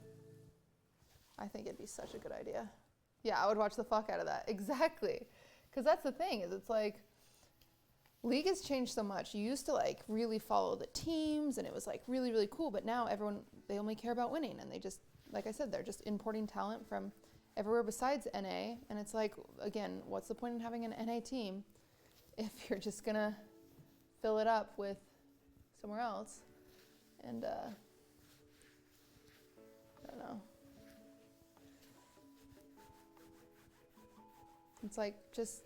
I think it'd be such a good idea. Yeah, I would watch the fuck out of that. Exactly. Because that's the thing, is it's like, League has changed so much. You used to like really follow the teams and it was like really, really cool. But now everyone, they only care about winning. And they just, like I said, they're just importing talent from everywhere besides NA. And it's like, again, what's the point in having an NA team if you're just gonna fill it up with somewhere else? And I don't know. It's like, just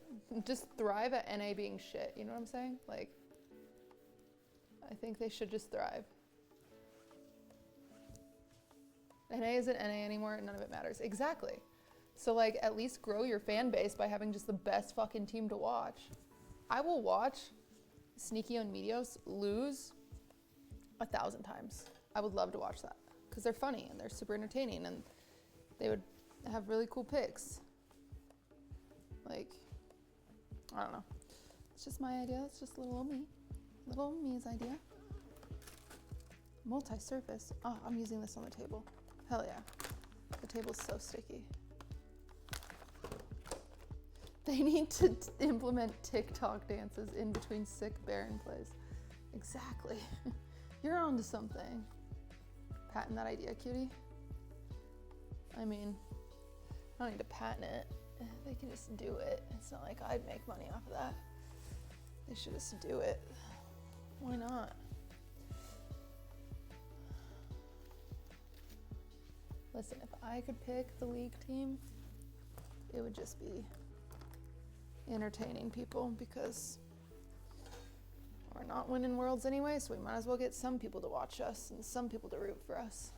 thrive at NA being shit, you know what I'm saying? Like, I think they should just thrive. NA isn't NA anymore, and none of it matters. Exactly. So like, at least grow your fan base by having just the best fucking team to watch. I will watch Sneaky and Meteos lose 1,000 times. I would love to watch that, because they're funny, and they're super entertaining, and they would have really cool picks. Like, I don't know. It's just my idea. It's just little old me. Little old me's idea. Multi-surface. Oh, I'm using this on the table. Hell yeah. The table's so sticky. They need to implement TikTok dances in between sick Baron plays. Exactly. You're onto something. Patent that idea, cutie. I mean, I don't need to patent it. They can just do it. It's not like I'd make money off of that. They should just do it. Why not? Listen, if I could pick the league team, it would just be entertaining people because we're not winning worlds anyway, so we might as well get some people to watch us and some people to root for us.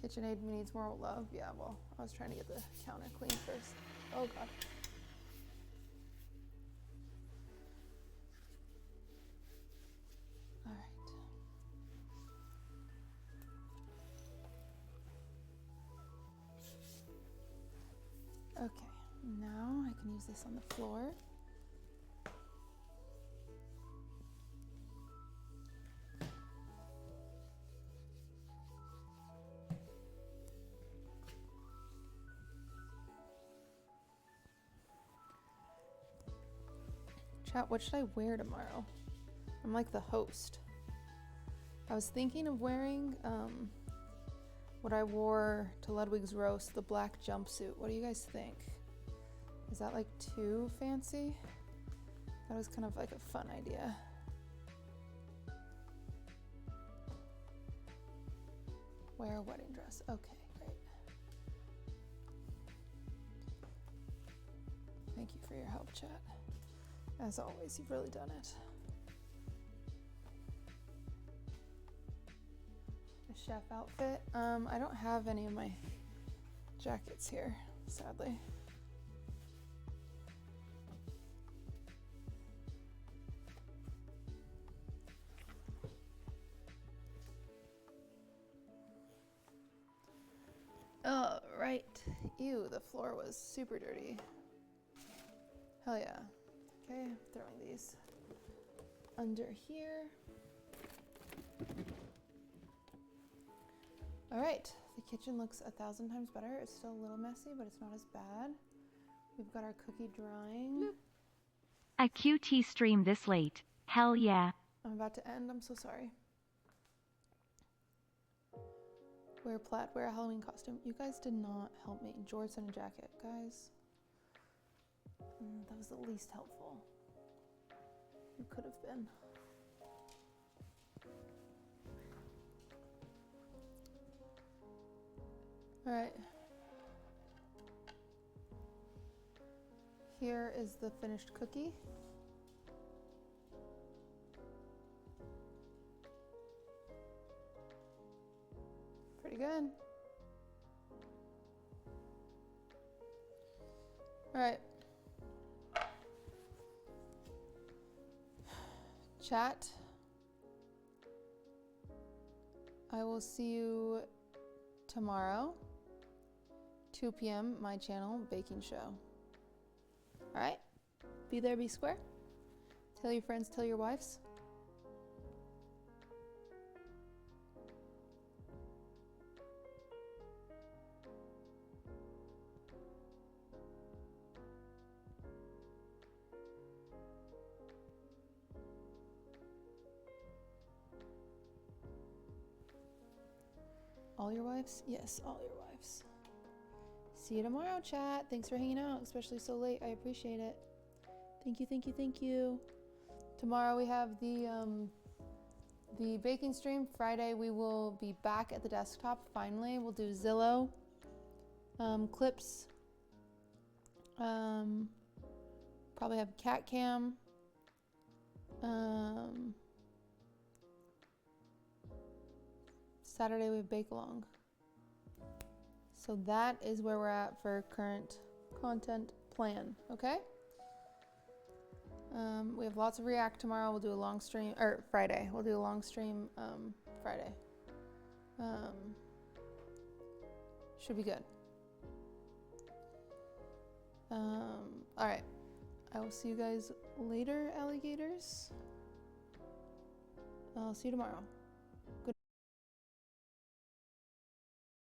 KitchenAid needs more love. Yeah, well, I was trying to get the counter clean first. Oh god. All right. Okay, now I can use this on the floor. Chat, what should I wear tomorrow? I'm like the host. I was thinking of wearing what I wore to Ludwig's roast, the black jumpsuit. What do you guys think? Is that like too fancy? That was kind of like a fun idea. Wear a wedding dress. Okay, great. Thank you for your help, chat. As always, you've really done it. A chef outfit. I don't have any of my jackets here, sadly. Oh, right. Ew, the floor was super dirty. Hell yeah. Okay, throwing these under here. All right, the kitchen looks 1,000 times better. It's still a little messy, but it's not as bad. We've got our cookie drying. A QT stream this late. Hell yeah. I'm about to end, I'm so sorry. Wear plaid, wear a Halloween costume. You guys did not help me. Jorts and a jacket, guys. That was the least helpful. You could have been. All right. Here is the finished cookie. Pretty good. All right. Chat. I will see you tomorrow, 2 p.m. my channel, baking show. All right? Be there, be square. Tell your friends, tell your wives. All your wives? Yes, all your wives. See you tomorrow, chat. Thanks for hanging out, especially so late. I appreciate it. Thank you, thank you, thank you. Tomorrow we have the baking stream. Friday we will be back at the desktop. Finally, we'll do Zillow clips. Probably have cat cam. Saturday we have bake along. So that is where we're at for current content plan, okay? We have lots of React tomorrow. We'll do a long stream, or Friday. We'll do a long stream Friday. Should be good. All right. I will see you guys later, alligators. I'll see you tomorrow.